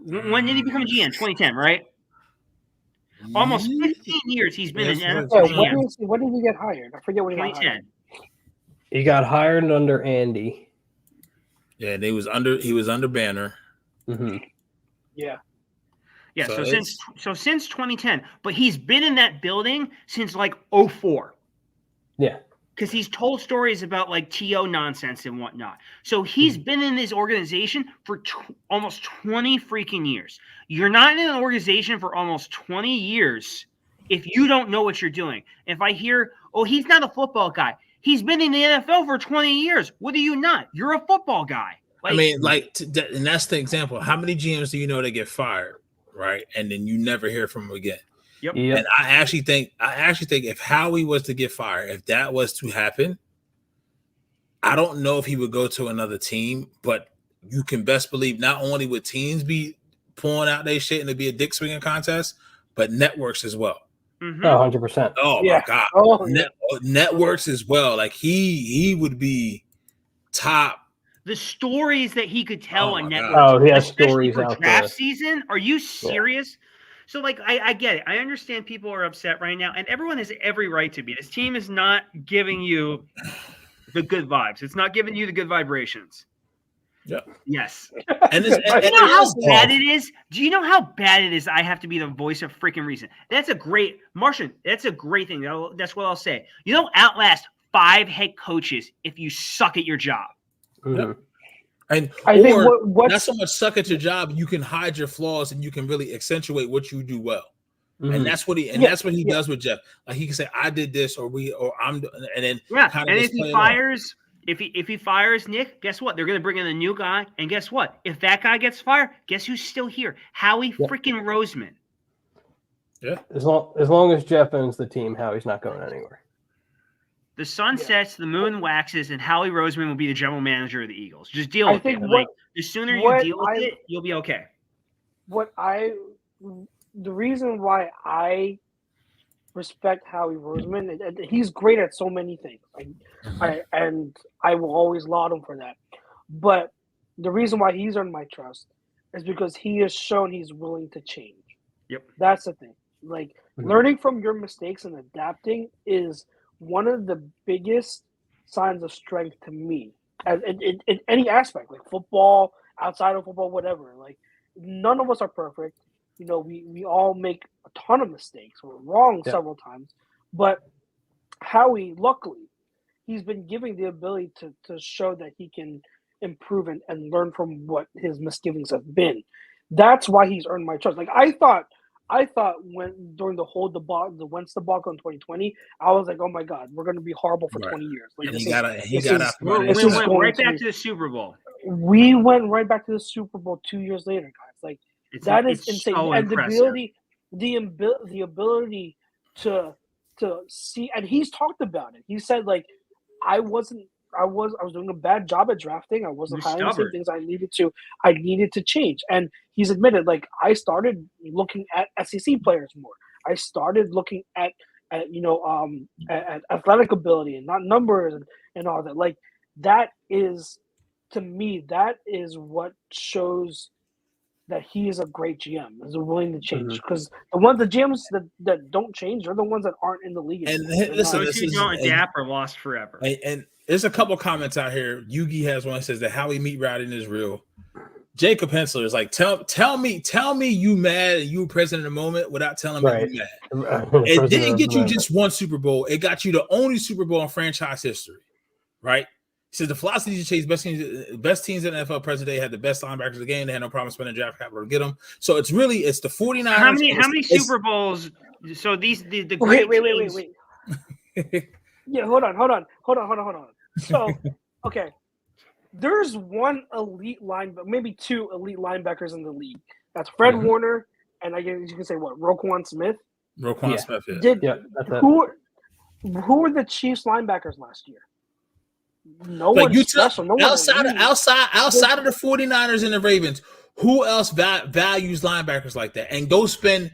When did he become a GM? 2010, right? Almost 15 years he's been an NFL GM. When did he get hired? I forget when he got hired. 2010. He got hired under Andy. Yeah, and he was under Banner. Yeah. Yeah, so since 2010, but he's been in that building since like 2004. Yeah. Because he's told stories about like TO nonsense and whatnot. So he's been in this organization for almost 20 freaking years. You're not in an organization for almost 20 years if you don't know what you're doing. If I hear, oh, he's not a football guy. He's been in the NFL for 20 years. What are you not? You're a football guy. Like, I mean, and that's the example. How many GMs do you know that get fired, right? And then you never hear from them again. Yep. And I actually think if Howie was to get fired, if that was to happen, I don't know if he would go to another team, but you can best believe not only would teams be pulling out their shit and it'd be a dick swinging contest, but networks as well. Oh, 100%. Oh my God. Networks as well. Like he would be top. The stories that he could tell on networks. Oh, he has stories out draft there. Season? Are you serious? Yeah. So, like, I get it. I understand people are upset right now, and everyone has every right to be. This team is not giving you the good vibes. It's not giving you the good vibrations. Yeah. Yes. And do you know how bad it is? Do you know how bad it is? I have to be the voice of freaking reason. That's a great Martian. That's a great thing. That's what I'll say. You don't outlast 5 head coaches if you suck at your job. Yep. And I think not so much suck at your job, you can hide your flaws and you can really accentuate what you do well. And that's what he does with Jeff. Like he can say, I did this or I'm, and then and if he fires. If he fires Nick, guess what? They're going to bring in a new guy. And guess what? If that guy gets fired, guess who's still here? Howie freaking Roseman. Yeah. As long as Jeff owns the team, Howie's not going anywhere. The sun sets, the moon waxes, and Howie Roseman will be the general manager of the Eagles. Just deal with it. The sooner you deal with it, you'll be okay. The reason why I respect Howie Roseman, and he's great at so many things. I will always laud him for that. But the reason why he's earned my trust is because he has shown he's willing to change. Yep. That's the thing. Like learning from your mistakes and adapting is one of the biggest signs of strength to me. In any aspect, like football, outside of football, whatever. Like none of us are perfect. You know, we all make a ton of mistakes. We're wrong several times. But Howie, luckily, he's been given the ability to show that he can improve and learn from what his misgivings have been. That's why he's earned my trust. Like I thought when during the whole debacle, the Wentz debacle in 2020, I was like, oh my God, we're going to be horrible for 20 years. Like, we went right back to the Super Bowl. We went right back to the Super Bowl 2 years later, guys. Like that is insane. So and impressive. the ability to see, and he's talked about it. He said like, I was doing a bad job at drafting. I wasn't hiring the same things I needed to change. And he's admitted, like, I started looking at SEC players more. I started looking at athletic ability and not numbers and all that. Like that is, to me, that is what shows that he is a great GM, is willing to change. Because the GMs that don't change are the ones that aren't in the league And anymore. listen, Those who don't adapt are lost forever. And there's a couple comments out here. Yugi has one that says that Howie meat riding is real. Jacob Hensler is like, tell me you mad and you were present in the moment without telling me you mad. It didn't get you just one Super Bowl. It got you the only Super Bowl in franchise history, right? He says the philosophy to chase best teams in the NFL present day had the best linebackers of the game. They had no problem spending draft capital to get them. So it's the 49ers. How many Super Bowls? So these the wait. Yeah, hold on. So okay. There's one elite linebacker, maybe two elite linebackers in the league. That's Fred Warner, and I guess you can say what, Roquan Smith. Smith. Who were the Chiefs linebackers last year? No one special. No outside of the 49ers and the Ravens. Who else values linebackers like that and go spend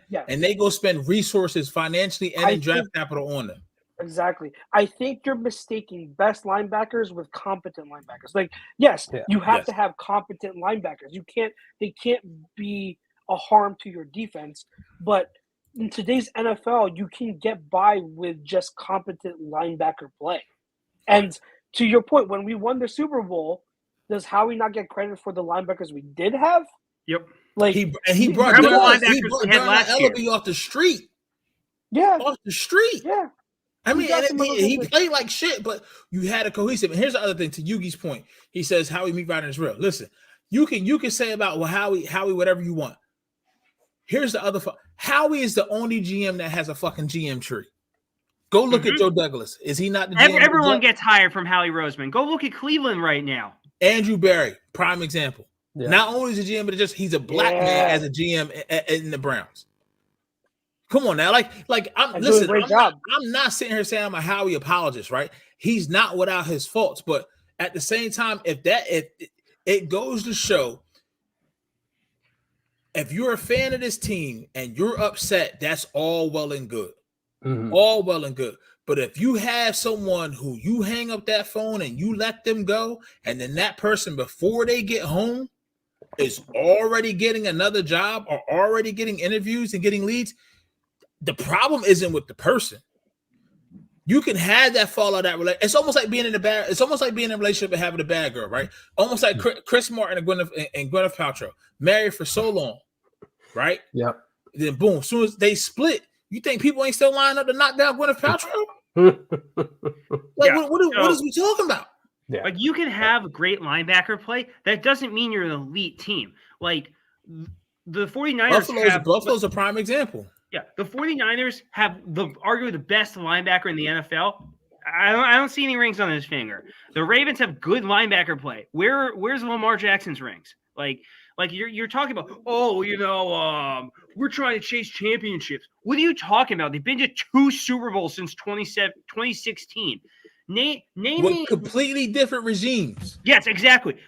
resources financially and in draft capital on them? Exactly. I think you're mistaking best linebackers with competent linebackers. Like, yes, you have to have competent linebackers. They can't be a harm to your defense. But in today's NFL, you can get by with just competent linebacker play. And to your point, when we won the Super Bowl, does Howie not get credit for the linebackers we did have? Yep. Like he brought Ellaby off the street. Yeah. Off the street. Yeah. I mean, he played like shit, but you had a cohesive. And here's the other thing, to Yugi's point. He says Howie meat riding is real. Listen, you can say about Howie whatever you want. Here's the other. Howie is the only GM that has a fucking GM tree. Go look at Joe Douglas. Is he not the GM? Everyone gets hired from Howie Roseman. Go look at Cleveland right now. Andrew Berry, prime example. Yeah. Not only is he a GM, but he's a black man as a GM in the Browns. Come on now, I'm not sitting here saying I'm a Howie apologist, right? He's not without his faults, but at the same time, if it goes to show, if you're a fan of this team and you're upset, that's all well and good, all well and good. But if you have someone who you hang up that phone and you let them go, and then that person before they get home is already getting another job or already getting interviews and getting leads. The problem isn't with the person. You can have that fallout, that relationship. It's almost like being in a relationship and having a bad girl, right? Almost like Chris Martin and Gwyneth Paltrow, married for so long, right? Yeah. Then boom, as soon as they split, you think people ain't still lining up to knock down Gwyneth Paltrow? What is we talking about? Yeah. Like, you can have great linebacker play. That doesn't mean you're an elite team. Like, the 49ers Buffalo's a prime example. Yeah, the 49ers have arguably the best linebacker in the NFL. I don't see any rings on his finger. The Ravens have good linebacker play. Where's Lamar Jackson's rings? Like you're talking about, we're trying to chase championships. What are you talking about? They've been to 2 Super Bowls since 2016. Name me completely different regimes. Yes, exactly.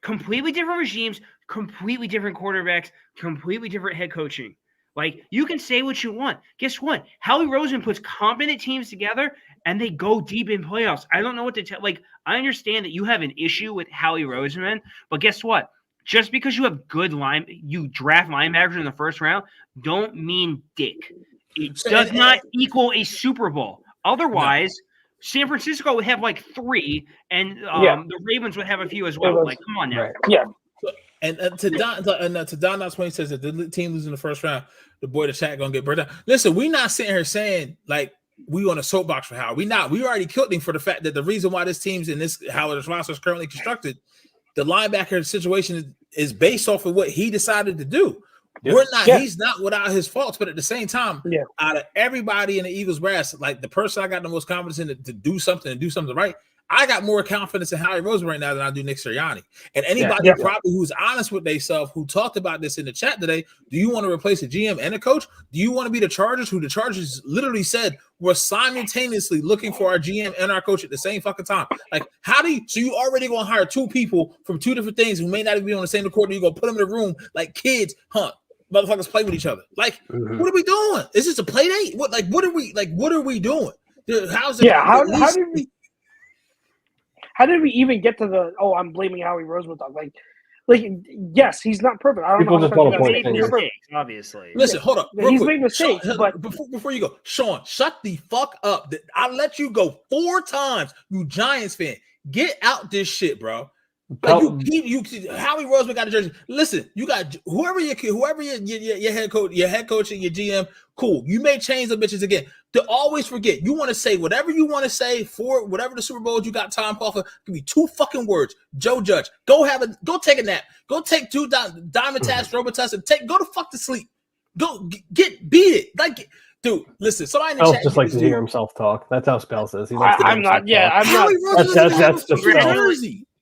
Completely different regimes, completely different quarterbacks, completely different head coaching. Like, you can say what you want. Guess what? Howie Roseman puts competent teams together, and they go deep in playoffs. I don't know what to tell. Like, I understand that you have an issue with Howie Roseman, but guess what? Just because you have you draft linebackers in the first round, don't mean dick. It does not equal a Super Bowl. Otherwise, San Francisco would have like 3, and the Ravens would have a few as well. Like, come on now. Right. Yeah. And to Don Knotts when he says that the team loses in the first round, the boy the chat gonna get burned out. Listen, we not sitting here saying like we on a soapbox for Howard. We already killed him for the fact that the reason why this team's in this how this roster is currently constructed, the linebacker situation is based off of what he decided to do. Yep. He's not without his faults, but at the same time, out of everybody in the Eagles brass, like the person I got the most confidence in to do something and do something right, I got more confidence in Howie Roseman right now than I do Nick Sirianni. And anybody probably who's honest with themselves, who talked about this in the chat today, do you want to replace a GM and a coach? Do you want to be the Chargers, who the Chargers literally said we're simultaneously looking for our GM and our coach at the same fucking time? Like, so you already going to hire 2 people from 2 different things who may not even be on the same accord, and you're going to put them in a room like kids, motherfuckers play with each other. Like, what are we doing? Is this a play date? What are we doing? How's it? How did we even get to the? Oh, I'm blaming Howie Roseman. Like, yes, he's not perfect. I don't People know. just want to He point made fingers. mistakes, obviously. Listen, hold up. He's made mistakes, Sean, but before you go, Sean, shut the fuck up. I let you go 4 times. You Giants fan, get out this shit, bro. Like you Howie Roseman got a jersey. Listen, you got whoever your head coach and your GM. Cool. You may change the bitches again. To always forget, you want to say whatever you want to say for whatever the Super Bowls you got time off of. Give me 2 fucking words. Joe Judge, go take a nap. Go take 2 diamond tests, Robitussin, and go to fuck to sleep. Go beat it. Like, dude, listen. Somebody in the chat just likes to hear himself talk. That's how Spell says. He likes I'm not. Yeah, I'm not. That's just Spell.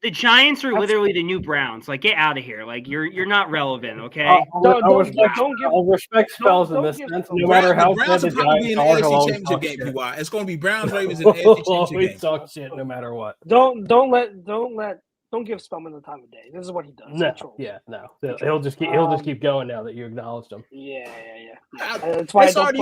The Giants are literally the new Browns. Like, get out of here. Like, you're not relevant, okay? I'll respect Spells in this sense. No matter how good the Giants are, AFC Championship game, PY. It's going to be Browns, Ravens, and AFC Championship game. Talk shit no matter what. Don't give Spellman the time of day. This is what he does. No. He'll just keep going now that you acknowledged him. Yeah. That's why I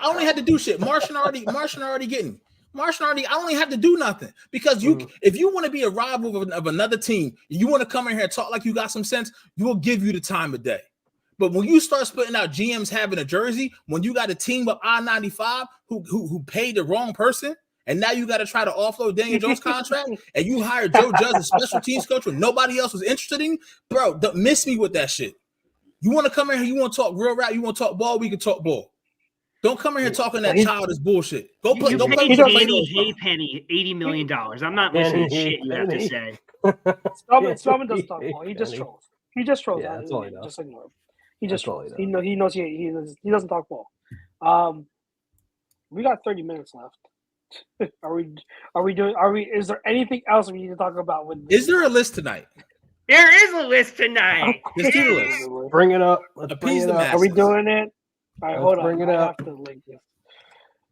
only had to do shit. Martian already getting. I only have to do nothing because if you want to be a rival of another team, you want to come in here and talk like you got some sense, we'll give you the time of day. But when you start splitting out GMs having a jersey, when you got a team of I-95 who paid the wrong person, and now you got to try to offload Daniel Jones' contract, and you hired Joe Judge as special teams coach when nobody else was interested in, bro, don't miss me with that shit. You want to come in here, you want to talk real rap, you want to talk ball, we can talk ball. Don't come in here talking that childish bullshit. Go play. You paid Penny $80 million. I'm not listening to shit you have to say. Spellman doesn't talk ball. He just trolls. Yeah, that's all he does. Just ignore him. He just trolls. He knows he doesn't talk ball. We got 30 minutes left. Is there anything else we need to talk about with Is there a list tonight? There is a list tonight. Let's do the list. Bring it up. Are we doing it? All right, hold on. Bring it up. I have to link this.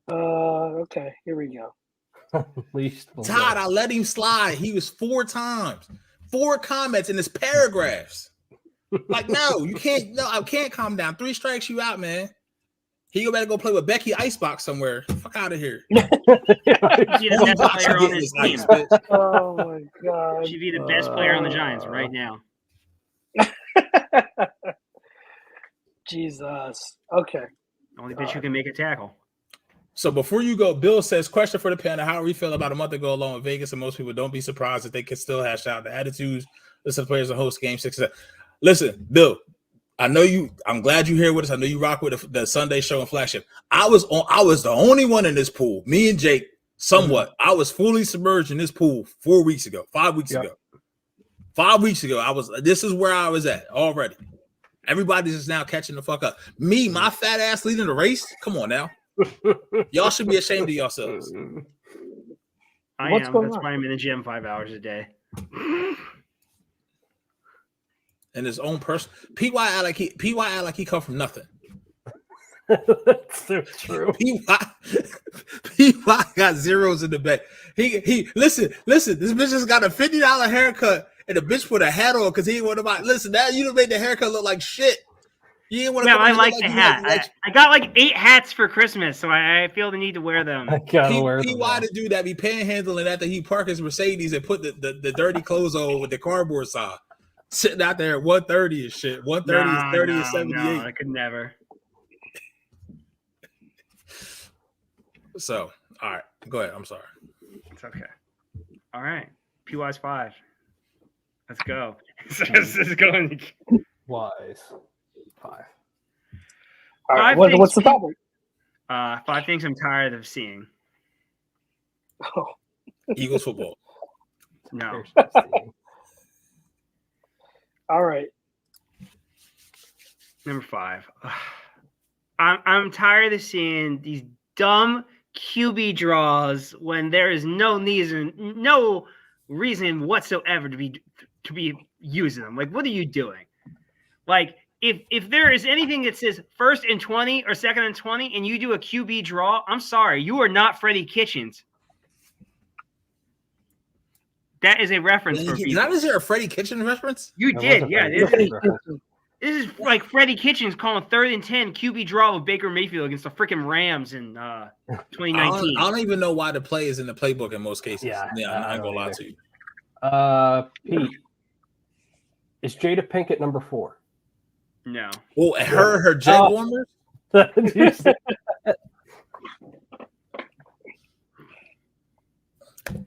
Okay, here we go. Todd, I let him slide. He was 4 times, 4 comments in his paragraphs. Like, no, you can't. No, I can't calm down. 3 strikes, you out, man. He better go play with Becky Icebox somewhere. Fuck out of here. She's the best player on this team. Oh my god. She'd be the best player on the Giants right now. Jesus. Okay. Only bitch who can make a tackle. So before you go, Bill says, question for the panel. How we feel about a month ago alone in Vegas, and most people don't be surprised that they can still hash out the attitudes. Listen to players and host game 6. Listen, Bill, I'm glad you're here with us. I know you rock with the Sunday show and flagship. I was the only one in this pool. Me and Jake, somewhat. Mm-hmm. I was fully submerged in this pool 5 weeks ago. 5 weeks ago. This is where I was at already. Everybody's just now catching the fuck up. Me, my fat ass leading the race. Come on now. Y'all should be ashamed of yourselves. That's why I'm in the gym 5 hours a day. And his own person. PY like he come from nothing. That's so true. PY got zeros in the back. He listen. This bitch just got a $50 haircut. And the bitch put a hat on because he didn't want to buy. Listen, now you done made the haircut look like shit. You didn't want to. Yeah, I like the hat. I got like 8 hats for Christmas, so I feel the need to wear them. I gotta wear them. PY to do that, be panhandling after he parked his Mercedes and put the dirty clothes on with the cardboard side, sitting out there at 130 and shit. 130 is 30 and 78. No, I could never. So, all right, go ahead. I'm sorry. It's okay. All right, PY's 5. Let's go. This is going. Wise 5. All right, what's the topic? 5 things I'm tired of seeing. Oh. Eagles football. No. All right. Number 5. I'm tired of seeing these dumb QB draws when there is no reason whatsoever to be using them. Like, what are you doing? Like, if there is anything that says 1st and 20 or 2nd and 20 and you do a QB draw, I'm sorry, you are not Freddie Kitchens. That is a reference for people. Is there a Freddie Kitchens reference? You did, yeah. This is like Freddie Kitchens calling 3rd and 10 QB draw with Baker Mayfield against the freaking Rams in 2019. I don't even know why the play is in the playbook in most cases. Yeah, I'm not gonna lie to you. Pete, is Jada Pinkett number 4? No. Oh, her jet warmers.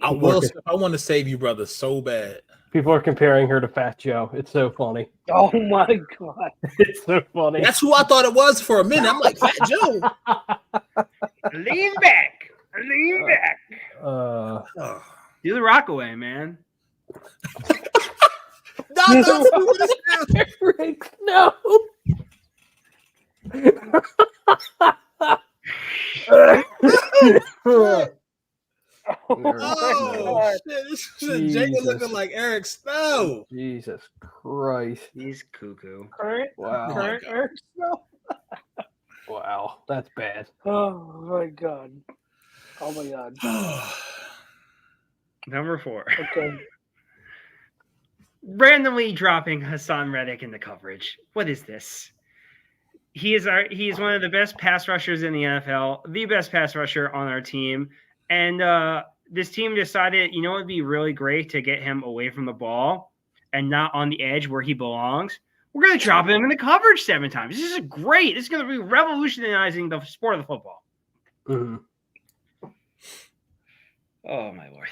I want to save you, brother, so bad. People are comparing her to Fat Joe. It's so funny. Oh my god, it's so funny. That's who I thought it was for a minute. I'm like, Fat Joe. Lean back. Do the Rockaway, man. Rick, no. Oh shit! This is Jada looking like Eric Snow. Jesus Christ, he's cuckoo. Wow. Eric Snow. Wow, that's bad. Oh my god. Oh my god. Number 4. Okay. Randomly dropping Hassan Reddick into coverage. What is this? He is one of the best pass rushers in the NFL, the best pass rusher on our team. And this team decided, it would be really great to get him away from the ball and not on the edge where he belongs. We're going to drop him into coverage 7 times. This is great. This is going to be revolutionizing the sport of the football. Mm-hmm. Oh, my Lord.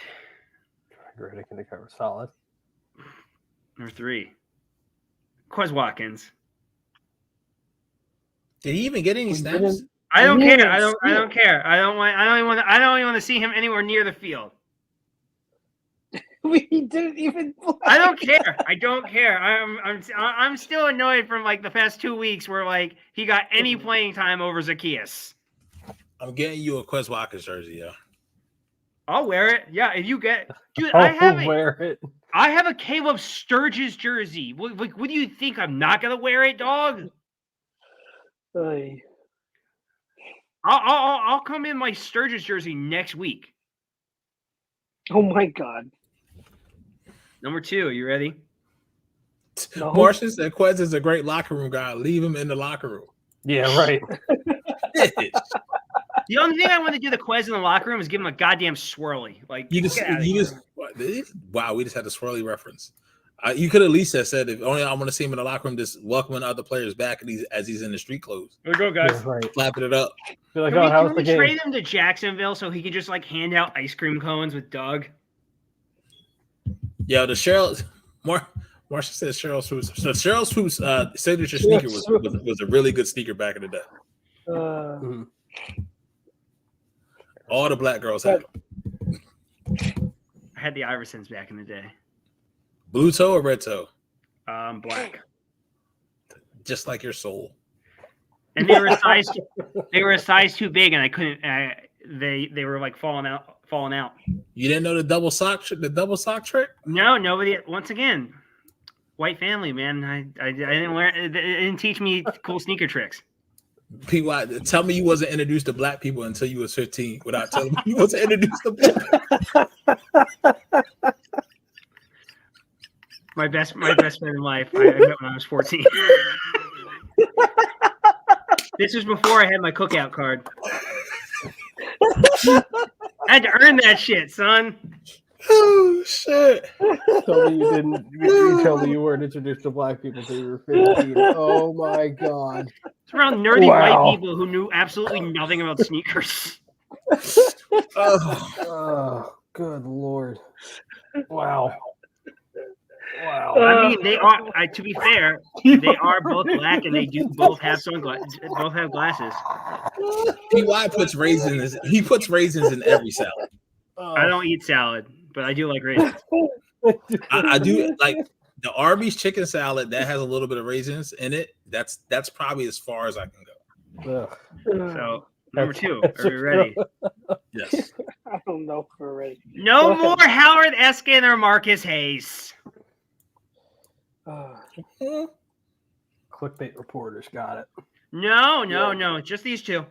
Reddick into cover. Solid. Number 3. Quez Watkins. Did he even get any snaps? I don't care. I don't care. I don't even want to see him anywhere near the field. We didn't even play. I don't care. I don't care. I'm still annoyed from like the past 2 weeks where like he got any playing time over Zacchaeus. I'm getting you a Quez Watkins jersey, yeah. I'll wear it. Yeah, if you get, dude, wear it. I have a Caleb Sturgis jersey. What do you think? I'm not gonna wear it, dog. I'll come in my Sturgis jersey next week. Oh my god. Number 2, you ready? No. Martian said Quez is a great locker room guy. Leave him in the locker room. Yeah, right. The only thing I want to do to Quez in the locker room is give him a goddamn swirly. Like wow, we just had the swirly reference. You could at least have said, if only I want to see him in the locker room, just welcoming other players back as he's in the street clothes. There we go, guys. Yeah, right. Flapping it up. Like, can we trade him to Jacksonville so he could just like hand out ice cream cones with Doug? Yeah, the Marcia says Cheryl Swoops. So Cheryl Swoops signature sneaker was a really good sneaker back in the day. All the black girls had them. I had the Iversons back in the day. Blue toe or red toe? Black. Just like your soul. And they were a size too big, and I couldn't. They were like falling out. You didn't know the double sock trick? No, nobody. Once again, white family, man. I didn't wear. It didn't teach me cool sneaker tricks. PY, tell me you wasn't introduced to black people until you was 15 without telling me you wasn't introduced to black. My best friend in life, I met when I was 14. This was before I had my cookout card. I had to earn that shit, son. Oh shit! Tell me you didn't. You tell me you weren't introduced to black people until you were 15. Oh my god! It's around nerdy white people who knew absolutely nothing about sneakers. Oh, good lord! Wow. I mean, they are. To be fair, they are both black, and they do both have both have glasses. PY puts raisins. He puts raisins in every salad. I don't eat salad, but I do like raisins. I do like the Arby's chicken salad that has a little bit of raisins in it. That's probably as far as I can go. So number 2, are we ready? Yes. I don't know if we're ready. No more Howard Eskin or Marcus Hayes. Clickbait reporters got it. No. Just these 2.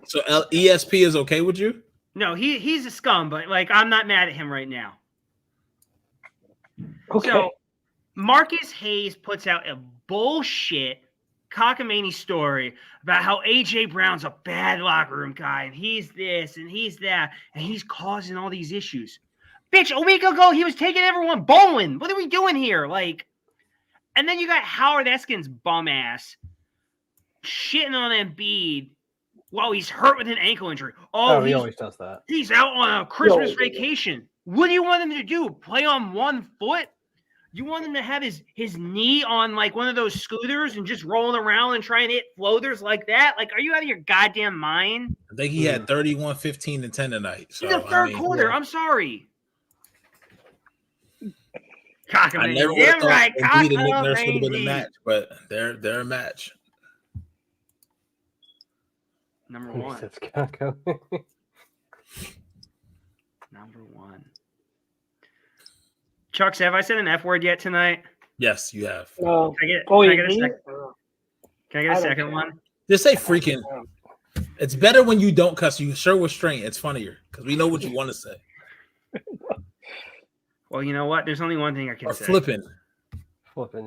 So ESP is okay with you? No, he's a scum, but like I'm not mad at him right now. Okay. So Marcus Hayes puts out a bullshit cockamamie story about how AJ Brown's a bad locker room guy and he's this and he's that and he's causing all these issues. Bitch, a week ago he was taking everyone bowling. What are we doing here? Like, and then you got Howard Eskin's bum ass shitting on Embiid while he's hurt with an ankle injury. Oh, he always does that. He's out on a Christmas vacation. What do you want him to do? Play on one foot? You want him to have his knee on like one of those scooters and just rolling around and try and hit floaters like that? Like, are you out of your goddamn mind? I think he had 31, 15, and 10 tonight. So, in the third quarter. Yeah. I'm sorry. I never would have thought Embiid and Nick Nurse would have been a match, but they're a match. Number one. Number one. Chucks, have I said an F word yet tonight? Yes, you have. Can I get a second one? Just say freaking. It's better when you don't cuss. You show restraint. It's funnier because we know what you want to say. Well, you know what? There's only one thing I can say. Flipping,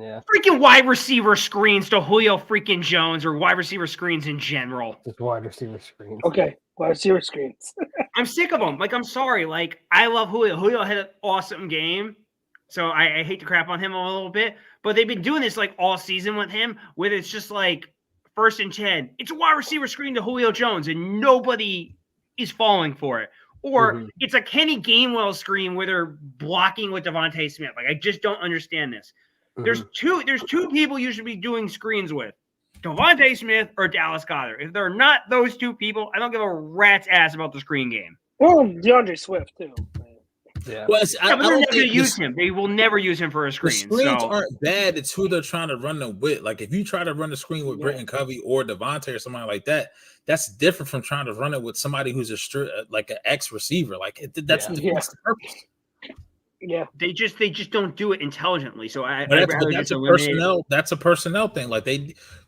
yeah. Freaking wide receiver screens to Julio freaking Jones or wide receiver screens in general. Just wide receiver screens. Okay, wide receiver screens. I'm sick of them. Like, I'm sorry. Like, I love Julio. Julio had an awesome game. So I hate to crap on him a little bit, but they've been doing this like all season with him, where it's just like 1st and 10. It's a wide receiver screen to Julio Jones, and nobody is falling for it. Or it's a Kenny Gainwell screen where they're blocking with Devontae Smith. Like, I just don't understand this. There's two people you should be doing screens with, Devontae Smith or Dallas Goedert. If they're not those two people, I don't give a rat's ass about the screen game. Well, DeAndre Swift too. Yeah. Well, they're never going to use him. They will never use him for a screen. The screens aren't bad. It's who they're trying to run them with. Like, if you try to run the screen with Britton Covey or Devontae or somebody like that, that's different from trying to run it with somebody who's an ex receiver. Like, that's the purpose. Yeah, they just don't do it intelligently. So that's a personnel thing. Like,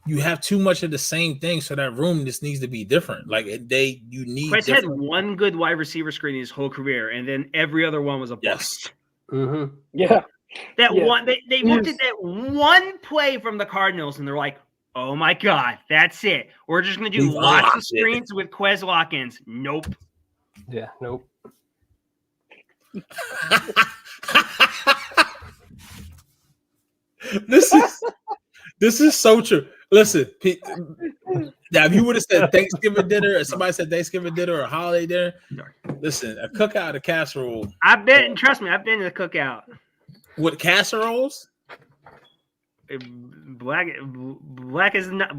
you have too much of the same thing, so that room just needs to be different. Like, you need. Quest had one good wide receiver screen in his whole career, and then every other one was a bust. Yeah, one they looked at that one play from the Cardinals, and they're like, "Oh my god, that's it. We're just going to do lots of screens with Quez lock-ins." Nope. Yeah, nope. This is so true. Listen, now if you would have said Thanksgiving dinner, or somebody said Thanksgiving dinner or holiday dinner, listen, a cookout, a casserole. Trust me, I've been to the cookout with casseroles. Black as night.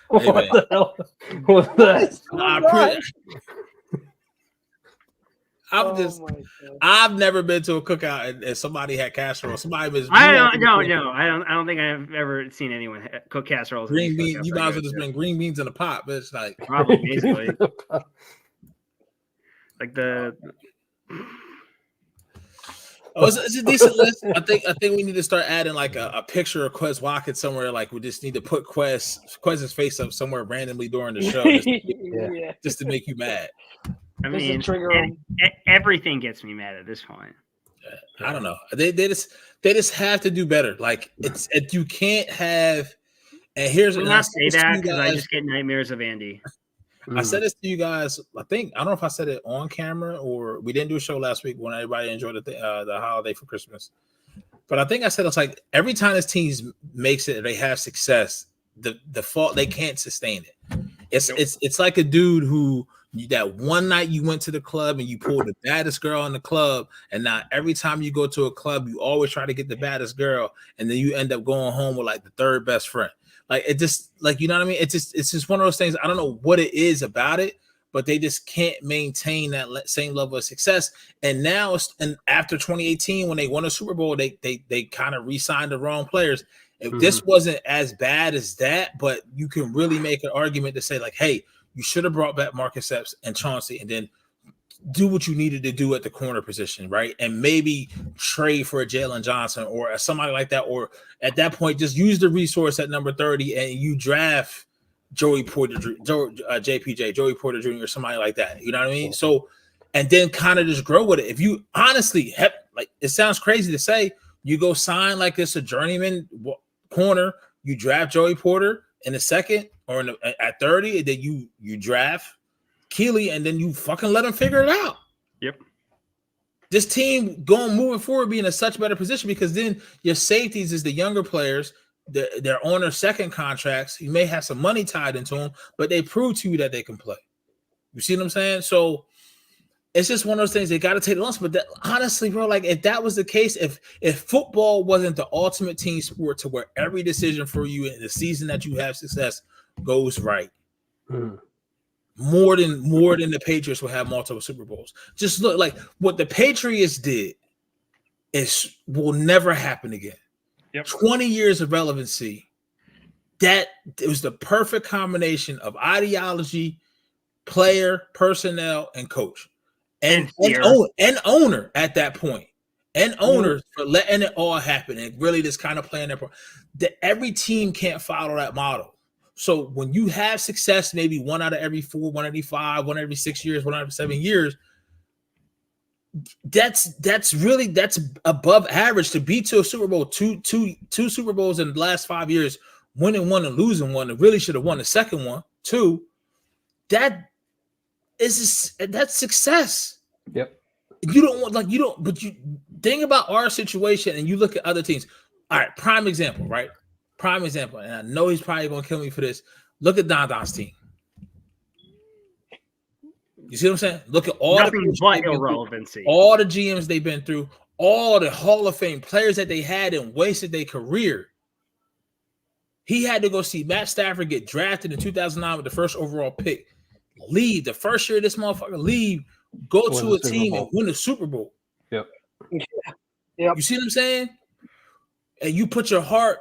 What the hell was that? I've never been to a cookout and somebody had casserole. I don't think I've ever seen anyone cook casseroles. Green beans. You might as well just been green beans in a pot, but it's like probably basically like the. It's a decent list. I think we need to start adding like a picture of Quez Watkins somewhere. Like, we just need to put Quez's face up somewhere randomly during the show, just to make you mad. I mean, everything gets me mad at this point. I don't know. They just have to do better. Like, you can't have. And here's I'm not say that because I just get nightmares of Andy. I said this to you guys. I don't know if I said it on camera or we didn't do a show last week when everybody enjoyed the holiday for Christmas. But I think I said it's like every time this team makes it, they have success. The fault they can't sustain it. It's like a dude who. That one night you went to the club and you pulled the baddest girl in the club, and now every time you go to a club, you always try to get the baddest girl, and then you end up going home with like the third best friend. Like, it just, like, you know what I mean? It's just one of those things. I don't know what it is about it, but they just can't maintain that same level of success. And now, and after 2018, when they won a Super Bowl, they kind of re-signed the wrong players. If this wasn't as bad as that, but you can really make an argument to say like, hey, you should have brought back Marcus Epps and Chauncey and then do what you needed to do at the corner position, right? And maybe trade for a Jalen Johnson or somebody like that. Or at that point, just use the resource at number 30 and you draft Joey Porter Jr. or somebody like that. You know what I mean? So, and then kind of just grow with it. If you honestly, like it sounds crazy to say. You go sign like this a journeyman corner. You draft Joey Porter in the second or at 30, and then you draft Keely, and then you fucking let him figure it out. Yep. This team moving forward be in a such better position because then your safeties is the younger players. They're on their second contracts. You may have some money tied into them, but they prove to you that they can play. You see what I'm saying? So it's just one of those things they got to take the loss. But honestly, bro, like if that was the case, if football wasn't the ultimate team sport to where every decision for you in the season that you have success goes right, more than the Patriots will have multiple Super Bowls. Just look like what the Patriots did will never happen again. Yep. 20 years of relevancy. That it was the perfect combination of ideology, player, personnel, and coach. And owner at that point. And owners for letting it all happen and really just kind of playing their part. That every team can't follow that model. So when you have success, maybe 1 out of every 4, 1 out of every 5, 1 out of every 6 years, 1 out of every 7 years, that's above average to be to a Super Bowl, two Super Bowls in the last 5 years, winning one and losing one. It really should have won the second one too. That's success. Yep. But you think about our situation and you look at other teams. All right, prime example, right? Prime example, and I know he's probably gonna kill me for this. Look at Don's team. You see what I'm saying? Look at all but irrelevancy. All the GMs they've been through, all the Hall of Fame players that they had and wasted their career. He had to go see Matt Stafford get drafted in 2009 with the first overall pick. Leave the first year of this motherfucker. Leave, go to a team and win the Super Bowl. Yep. Yep. You see what I'm saying? And you put your heart,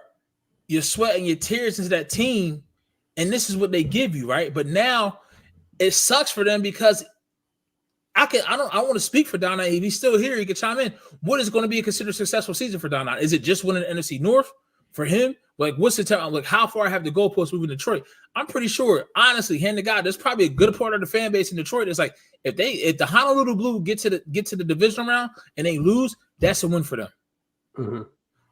your sweat, and your tears into that team, and this is what they give you, right? But now it sucks for them because I want to speak for Don. If he's still here, he can chime in. What is going to be a considered successful season for Don? Is it just winning the NFC North for him? Like, what's the time? Like, how far have the goalposts moved in Detroit? I'm pretty sure, honestly, hand to God, there's probably a good part of the fan base in Detroit. It's like if the Honolulu Blue get to the divisional round and they lose, that's a win for them. Mm-hmm.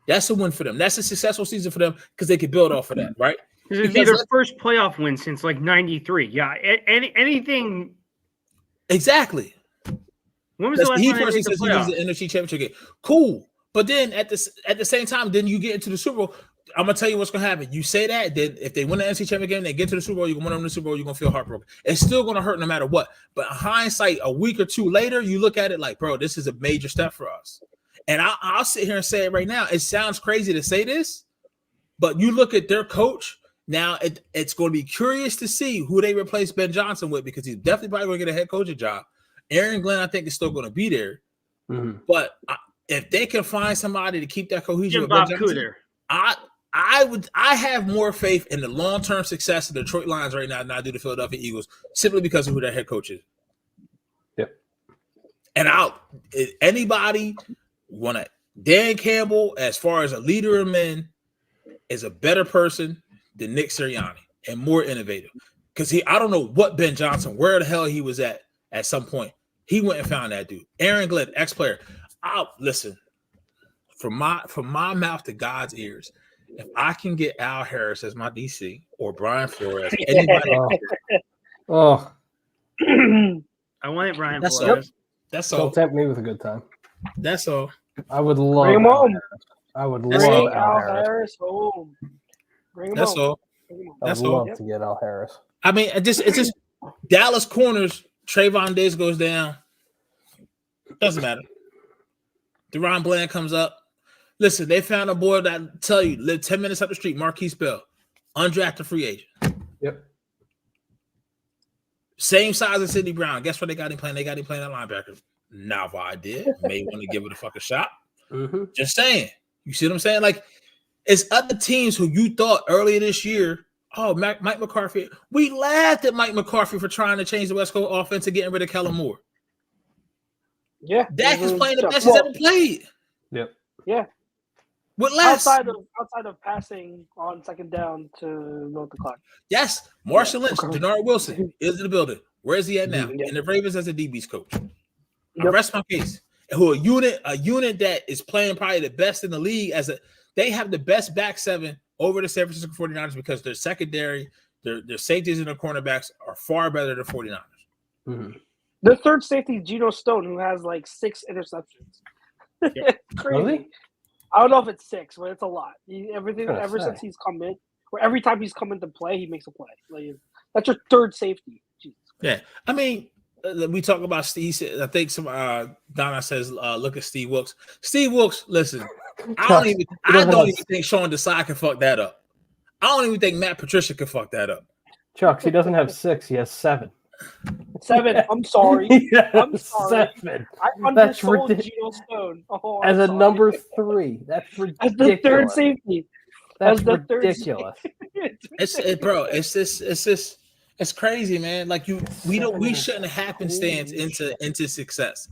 That's a win for them. That's a successful season for them because they could build off of that, right? It'd be their first playoff win since like '93. Yeah, anything. Exactly. When was the last time they made the he was the NFC Championship game? Cool, but then at the same time, then you get into the Super Bowl. I'm gonna tell you what's gonna happen. You say that, then if they win the NFC Championship game, they get to the Super Bowl, you're gonna win the Super Bowl, you're gonna feel heartbroken. It's still gonna hurt no matter what. But in hindsight, a week or two later, you look at it like, bro, this is a major step for us. And I'll sit here and say it right now. It sounds crazy to say this, but you look at their coach now. It's going to be curious to see who they replace Ben Johnson with because he's definitely probably going to get a head coaching job. Aaron Glenn, I think, is still going to be there. Mm-hmm. But if they can find somebody to keep that cohesion with Bob Ben Johnson, I have more faith in the long-term success of the Detroit Lions right now than I do the Philadelphia Eagles, simply because of who their head coach is. Yep. And anybody want to Dan Campbell, as far as a leader of men, is a better person than Nick Sirianni and more innovative. Because I don't know what Ben Johnson, where the hell he was at some point. He went and found that dude. Aaron Glenn, ex-player. Listen, from my mouth to God's ears, if I can get Al Harris as my DC or Brian Flores, anybody Oh. I wanted Brian That's Flores. all. That's all. Don't tempt me with a good time. That's all. I would love Bring him home. I would That's love all. Al Al Harris. Harris home. Bring him That's home. all. Bring him home. I would That's all. love to get Al Harris. I mean, it's just Dallas corners. Trayvon Diggs goes down. Doesn't matter. Deron Bland comes up. Listen, they found a boy that tell you live 10 minutes up the street. Marquise Bell, undrafted free agent. Yep. Same size as Sidney Brown. Guess what they got him playing? They got him playing at linebacker. Now, if I did, may want to give it a fucking shot. Mm-hmm. Just saying. You see what I'm saying? Like, it's other teams who you thought earlier this year, oh, Mike McCarthy. We laughed at Mike McCarthy for trying to change the West Coast offense and getting rid of Kellen Moore. Yeah. Dak is playing the best he's ever played. Yep. Yeah. With less. Outside of passing on second down to milk the clock. Yes. Marshall Lynch, Okay. Denard Wilson is in the building. Where is he at now? Yeah. In the Ravens as a DB's coach. I Yep. rest my case. who a unit that is playing probably the best in the league. They have the best back seven over the San Francisco 49ers because their secondary, their safeties and their cornerbacks are far better than 49ers. Mm-hmm. The third safety is Geno Stone, who has like 6 interceptions. It's crazy. Really? I don't know if it's 6, but it's a lot. Since he's come in, or every time he's come into play, he makes a play. Like, that's your third safety. Jesus. Yeah, I mean, we talk about Steve. I think some Donna says, "Look at Steve Wilkes." Steve Wilkes, listen, I don't even think Sean Desai can fuck that up. I don't even think Matt Patricia can fuck that up. Chucks, he doesn't have 6; he has 7. 7. I'm sorry. I'm sorry. 7. I undersold Geno Stone. Oh, as a number 3. That's ridiculous. As the third safety. That's ridiculous. It's crazy, man. Like we shouldn't happenstance into success.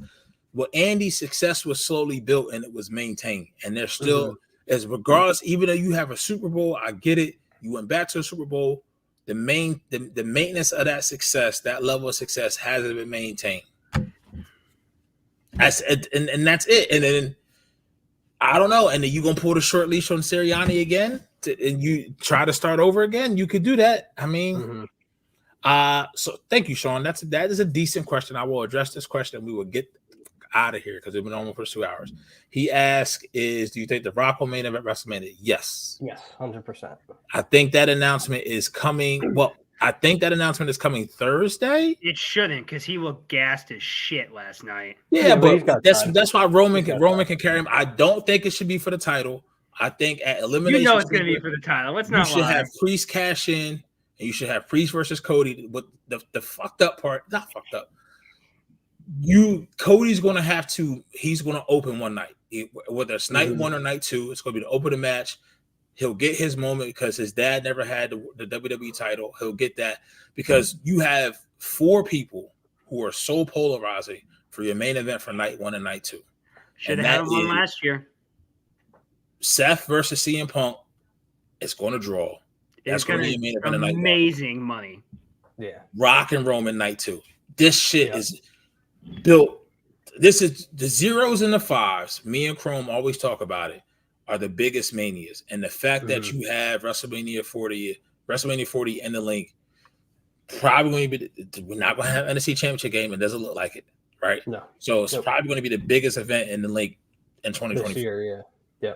Well, Andy's success was slowly built and it was maintained, and there's still as regardless. Even though you have a Super Bowl, I get it. You went back to a Super Bowl. The maintenance of that success, that level of success, hasn't been maintained. That's it, and that's it. And then I don't know. And then you gonna pull the short leash on Sirianni again, and you try to start over again. You could do that. I mean, so thank you, Sean. That is a decent question. I will address this question. We will get out of here because we've been on for 2 hours. He asked, do you think the Rock will main event WrestleMania? Yes. Yes, 100%. I think that announcement is coming. Well, I think that announcement is coming Thursday. It shouldn't, because he looked gassed as shit last night. Yeah, but that's why Roman can carry him. I don't think it should be for the title. I think at elimination, you know it's going to be for the title. Let's not lie. You should have Priest cash in, and you should have Priest versus Cody. But the fucked up part, not fucked up. Cody's going to have to. He's going to open one night, whether it's night 1 or night 2. It's going to be the opening match. He'll get his moment because his dad never had the WWE title. He'll get that because you have 4 people who are so polarizing for your main event for night 1 and night 2. Should have had him on last year. Seth versus CM Punk. It's going to draw. That's going to be a main event of night 1. Amazing money. Yeah. Rock and Roman night 2. This shit is built. This is the 0s and the 5s. Me and Chrome always talk about it. Are the biggest manias, and the fact that you have WrestleMania 40 in the link, probably going to be. We're not going to have NFC Championship game. It doesn't look like it, right? No. So it's probably going to be the biggest event in the link in 2024. This year, yeah.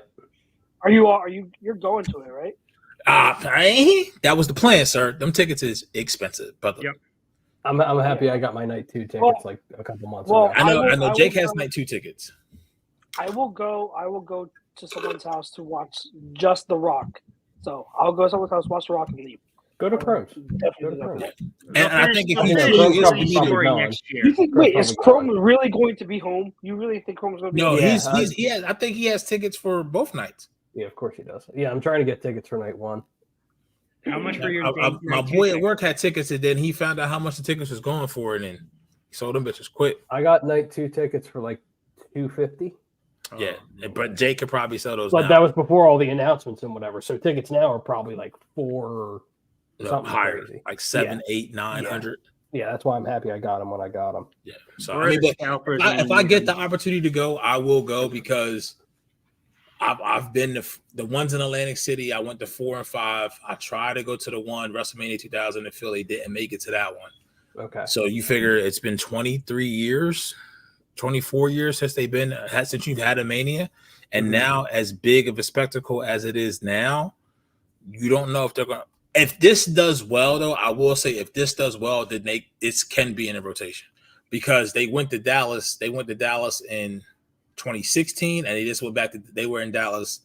You're going to it, right? That was the plan, sir. Them tickets is expensive, brother. Yep. I'm happy I got my night 2 tickets like a couple months ago. I know. Jake has night 2 tickets. I will go to someone's house to watch just The Rock. So I'll go to someone's house, watch The Rock, and leave. Go to Chrome's. And I think is Chrome really going to be home? You really think Chrome's going to be home? No, I think he has tickets for both nights. Yeah, of course he does. Yeah, I'm trying to get tickets for night 1. How much for your my boy at work had tickets, and then he found out how much the tickets was going for, and then he sold them bitches quick. I got night 2 tickets for like $250. Yeah, but Jake could probably sell those. But that was before all the announcements and whatever. So tickets now are probably like $400 something higher, crazy. like 700, 800, 900. Yeah, that's why I'm happy I got them when I got them. Yeah. So I mean, if I get the opportunity to go, I will go because I've been to the ones in Atlantic City. I went to 4 and 5. I tried to go to the one WrestleMania 2000 in Philly. Didn't make it to that one. Okay. So you figure it's been 23 years. 24 years since you've had a Mania, and now as big of a spectacle as it is now, you don't know if they're going. If this does well, though, I will say if this does well, then this can be in a rotation because they went to Dallas. They went to Dallas in 2016, and they just went back to. They were in Dallas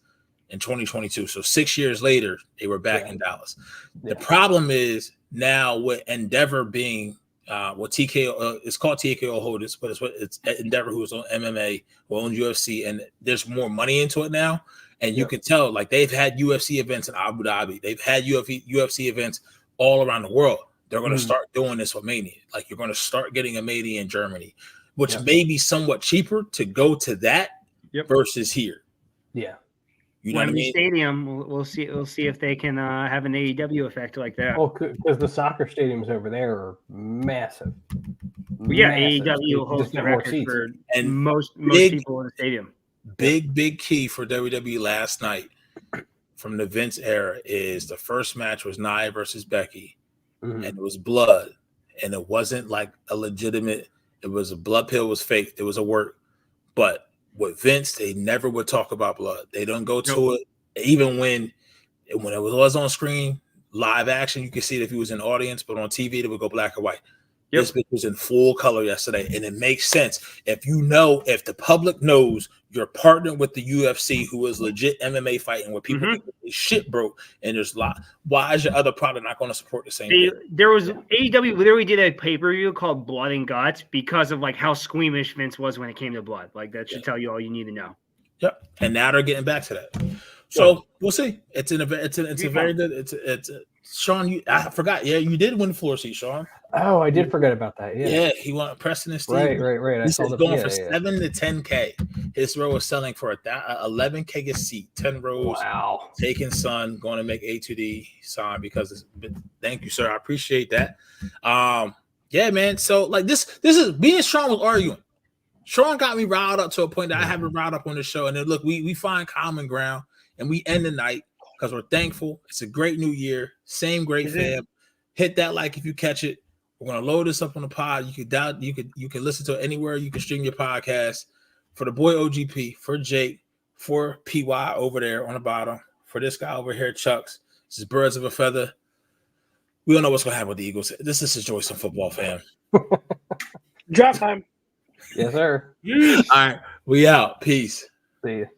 in 2022. So 6 years later, they were back in Dallas. Yeah. The problem is now with Endeavor being. What TKO it's called TKO Holdings, but it's Endeavor who's on MMA, who owns UFC, and there's more money into it now. And you can tell, like they've had UFC events in Abu Dhabi, they've had UFC events all around the world. They're going to start doing this with Mania. Like you're going to start getting a Mania in Germany, which may be somewhat cheaper to go to that versus here. Yeah, You know what I mean? Stadium. We'll see. We'll see if they can have an AEW effect like that. Oh, because the soccer stadiums over there are massive. Well, yeah, Massive. AEW holds the record for and most people in the stadium. Big key for WWE last night from the Vince era is the first match was Nia versus Becky, and it was blood, and it wasn't like a legitimate. It was a blood pill was fake. It was a work, but with Vince, they never would talk about blood. They don't go to it. Even when it was on screen, live action, you could see it if he was in the audience, but on TV, it would go black and white. This bitch was in full color yesterday, and it makes sense. If the public knows you're partnered with the UFC, who is legit MMA fighting, where people get their shit broke, and there's a lot, why is your other product not going to support the same thing? There was AEW literally did a pay-per-view called Blood and Guts because of like how squeamish Vince was when it came to blood. Like that should tell you all you need to know. Yep. And now they're getting back to that. So we'll see. It's a very good. Sean, I forgot. Yeah, you did win the floor seat, Sean. Oh, I did forget about that. Yeah, he won Preston and Steve. Right. He's going for 7 to 10K. His row is selling for 11K a seat, 10 rows. Wow. Taking Sun, going to make A2D sign because thank you, sir. I appreciate that. Yeah, man. So like this is me and Sean was arguing. Sean got me riled up to a point that I haven't riled up on the show. And then look, we find common ground and we end the night because we're thankful. It's a great new year. Same great fam. Hit that like if you catch it. We're gonna load this up on the pod. You can listen to it anywhere. You can stream your podcast. For the boy OGP, for Jake, for PY over there on the bottom, for this guy over here, Chucks. This is Birds of a Feather. We don't know what's gonna happen with the Eagles. This is Joy some football, fam. Draft time. Yes, sir. All right, we out. Peace. See you.